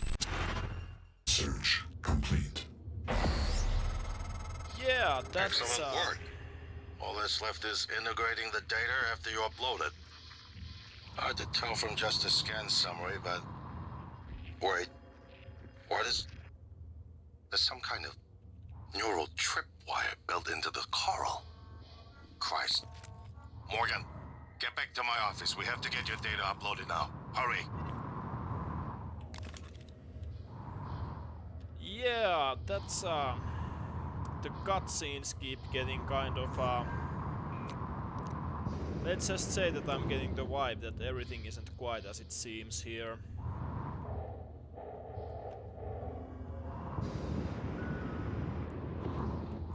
Search complete. Yeah, that's excellent work. All that's left is integrating the data after you upload it. Hard to tell from just a scan summary, but... Wait. What is... There's some kind of neural tripwire built into the coral. Christ. Morgan, get back to my office. We have to get your data uploaded now. Hurry. Yeah, that's the cutscenes keep getting kind of let's just say that I'm getting the vibe that everything isn't quite as it seems here.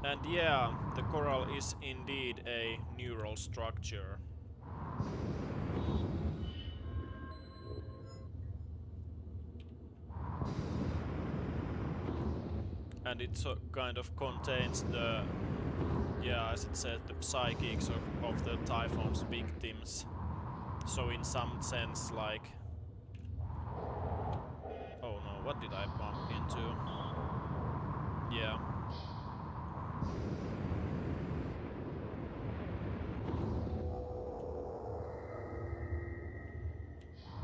And yeah, the coral is indeed a neural structure. And it kind of contains the, yeah, as it said, the psychics of the Typhoon's victims. So in some sense, like... Oh no, what did I bump into? Yeah.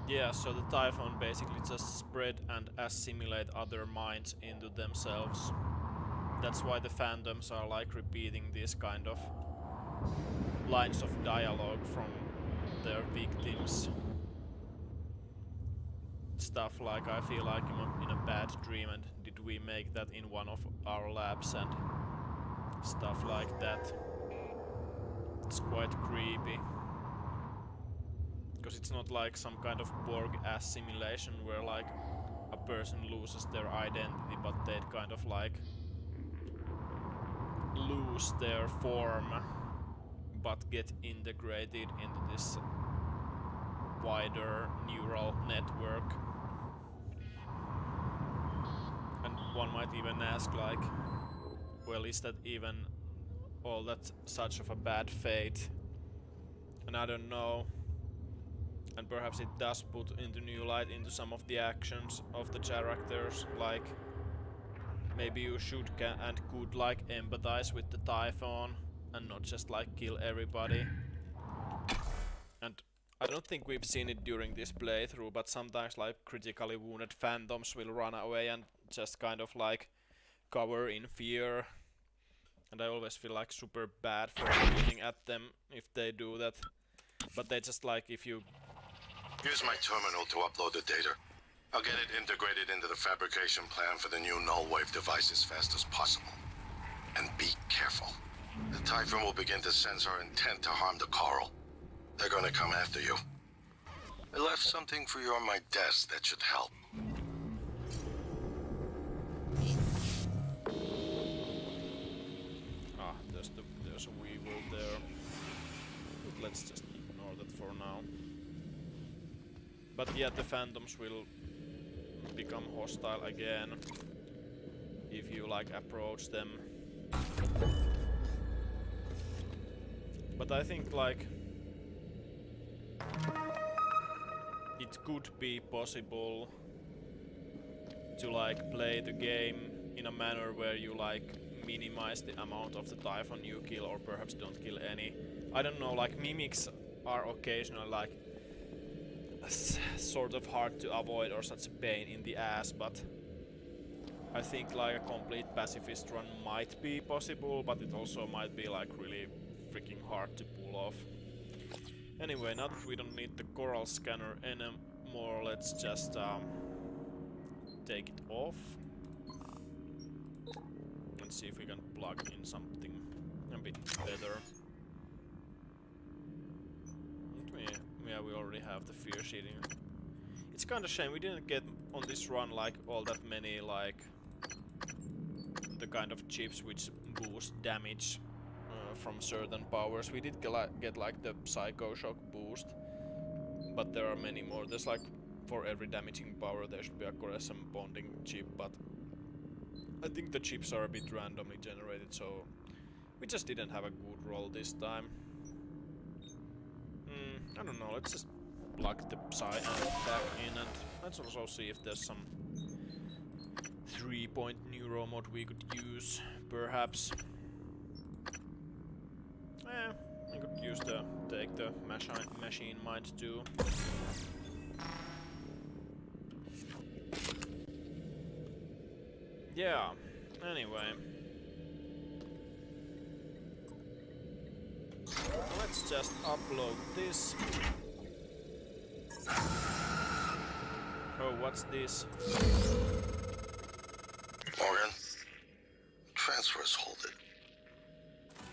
Yeah, so the Typhon basically just spread and assimilate other minds into themselves. That's why the phantoms are like repeating these kind of lines of dialogue from their victims. Stuff like, I feel like I'm in a bad dream and did we make that in one of our labs and stuff like that. It's quite creepy. Because it's not like some kind of Borg assimilation where like a person loses their identity, but they'd kind of like lose their form but get integrated into this wider neural network. And one might even ask like, well, is that even all that such of a bad fate? And I don't know. And perhaps it does put into new light into some of the actions of the characters, like maybe you should and could like empathize with the Typhon and not just like kill everybody. And I don't think we've seen it during this playthrough, but sometimes like critically wounded phantoms will run away and just kind of like cover in fear. And I always feel like super bad for shooting at them if they do that. But they just like, if you... Use my terminal to upload the data. I'll get it integrated into the fabrication plan for the new null wave device as fast as possible. And be careful. The Typhon will begin to sense our intent to harm the coral. They're gonna come after you. I left something for you on my desk that should help. Ah, there's a weevil there. But let's just ignore that for now. But yeah, the phantoms will become hostile again if you like approach them. But I think like it could be possible to like play the game in a manner where you like minimize the amount of the Typhon you kill, or perhaps don't kill any. I don't know, like mimics are occasionally like sort of hard to avoid or such a pain in the ass, but I think like a complete pacifist run might be possible, but it also might be like really freaking hard to pull off. Anyway, now that we don't need the coral scanner anymore, let's just take it off and see if we can plug in something a bit better. Yeah, we already have the fear sheeting. It's kinda shame we didn't get on this run like all that many like the kind of chips which boost damage from certain powers. We did get like the Psycho Shock boost, but there are many more. There's like for every damaging power there should be a corresponding bonding chip, but I think the chips are a bit randomly generated, so we just didn't have a good roll this time. I don't know, let's just plug the Psy back in and let's also see if there's some 3-point neuro mod we could use, perhaps. I could use take the machine mind too. Yeah, anyway. Let's just upload this. Oh, what's this? Morgan, transfers hold it.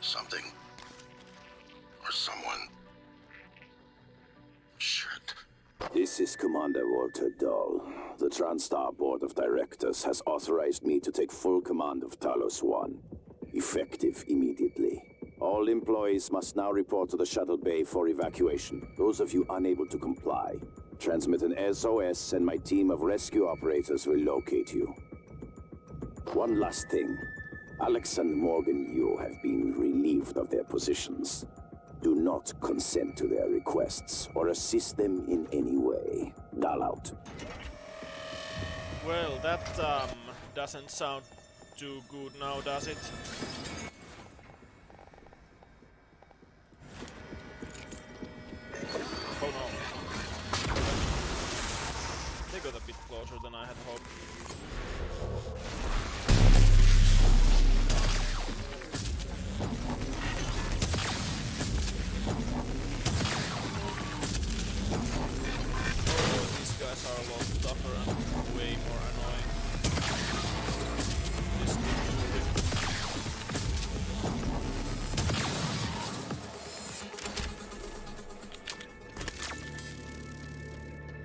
Something or someone. Shit. This is Commander Walter Dahl. The TranStar Board of Directors has authorized me to take full command of Talos I, effective immediately. All employees must now report to the shuttle bay for evacuation. Those of you unable to comply, transmit an SOS and my team of rescue operators will locate you. One last thing. Alex and Morgan Yu have been relieved of their positions. Do not consent to their requests or assist them in any way. Dahl out. Well, that doesn't sound too good now, does it? Oh no. closer than I had hoped. Oh, these guys are a lot tougher and way more annoying. This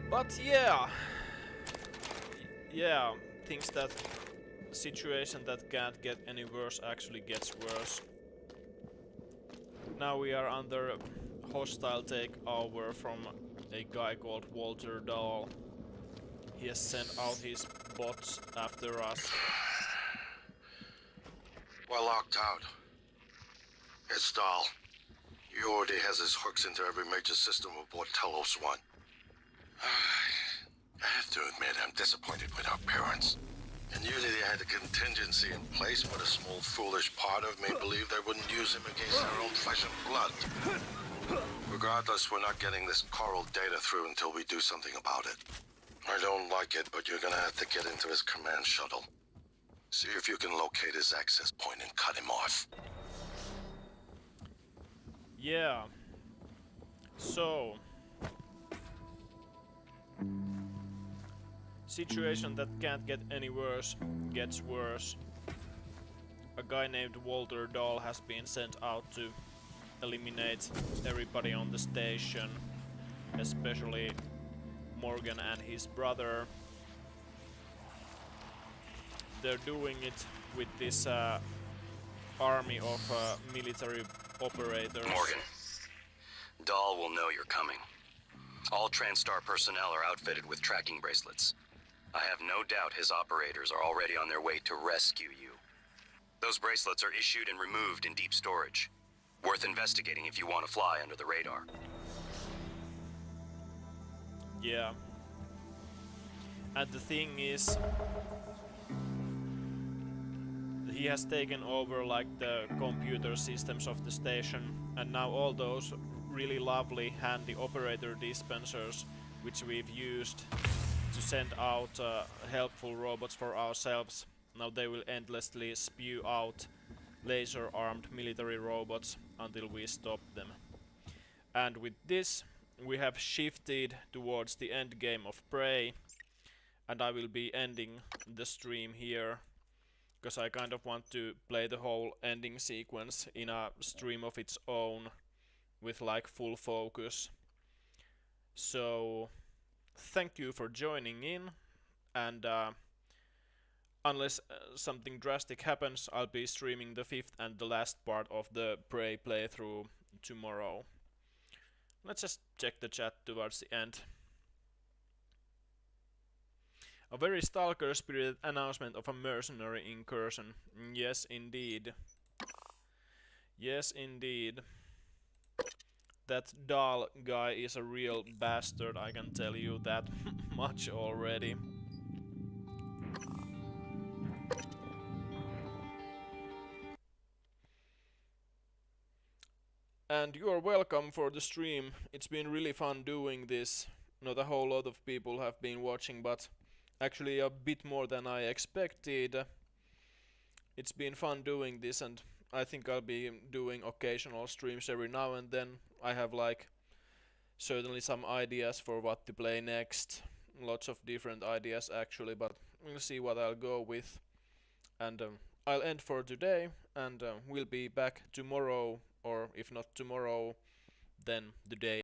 but yeah, things that situation that can't get any worse actually gets worse. Now we are under hostile takeover from a guy called Walter Dahl. He has sent out his bots after us. We're locked out. It's Dahl. He already has his hooks into every major system aboard Talos I. I have to admit, I'm disappointed with our parents. And usually they had a contingency in place, but a small foolish part of me believed they wouldn't use him against their own flesh and blood. Regardless, we're not getting this coral data through until we do something about it. I don't like it, but you're gonna have to get into his command shuttle. See if you can locate his access point and cut him off. Yeah. So... situation that can't get any worse gets worse. A guy named Walter Dahl has been sent out to eliminate everybody on the station, especially Morgan and his brother. They're doing it with this army of military operators. Morgan, Dahl will know you're coming. All TranStar personnel are outfitted with tracking bracelets. I have no doubt his operators are already on their way to rescue you. Those bracelets are issued and removed in deep storage. Worth investigating if you want to fly under the radar. Yeah. And the thing is, he has taken over like the computer systems of the station, and now all those really lovely handy operator dispensers which we've used to send out helpful robots for ourselves, now they will endlessly spew out laser-armed military robots until we stop them. And with this we have shifted towards the end game of Prey, and I will be ending the stream here because I kind of want to play the whole ending sequence in a stream of its own with like full focus. So thank you for joining in, and unless something drastic happens, I'll be streaming the 5th and the last part of the Prey playthrough tomorrow. Let's just check the chat towards the end. A very stalker-spirited announcement of a mercenary incursion. Yes, indeed. Yes, indeed. That Dahl guy is a real bastard, I can tell you that much already. And you're welcome for the stream. It's been really fun doing this. Not a whole lot of people have been watching, but actually a bit more than I expected. It's been fun doing this, and I think I'll be doing occasional streams every now and then. I have like certainly some ideas for what to play next. Lots of different ideas actually, but we'll see what I'll go with. And I'll end for today, and we'll be back tomorrow, or if not tomorrow, then the day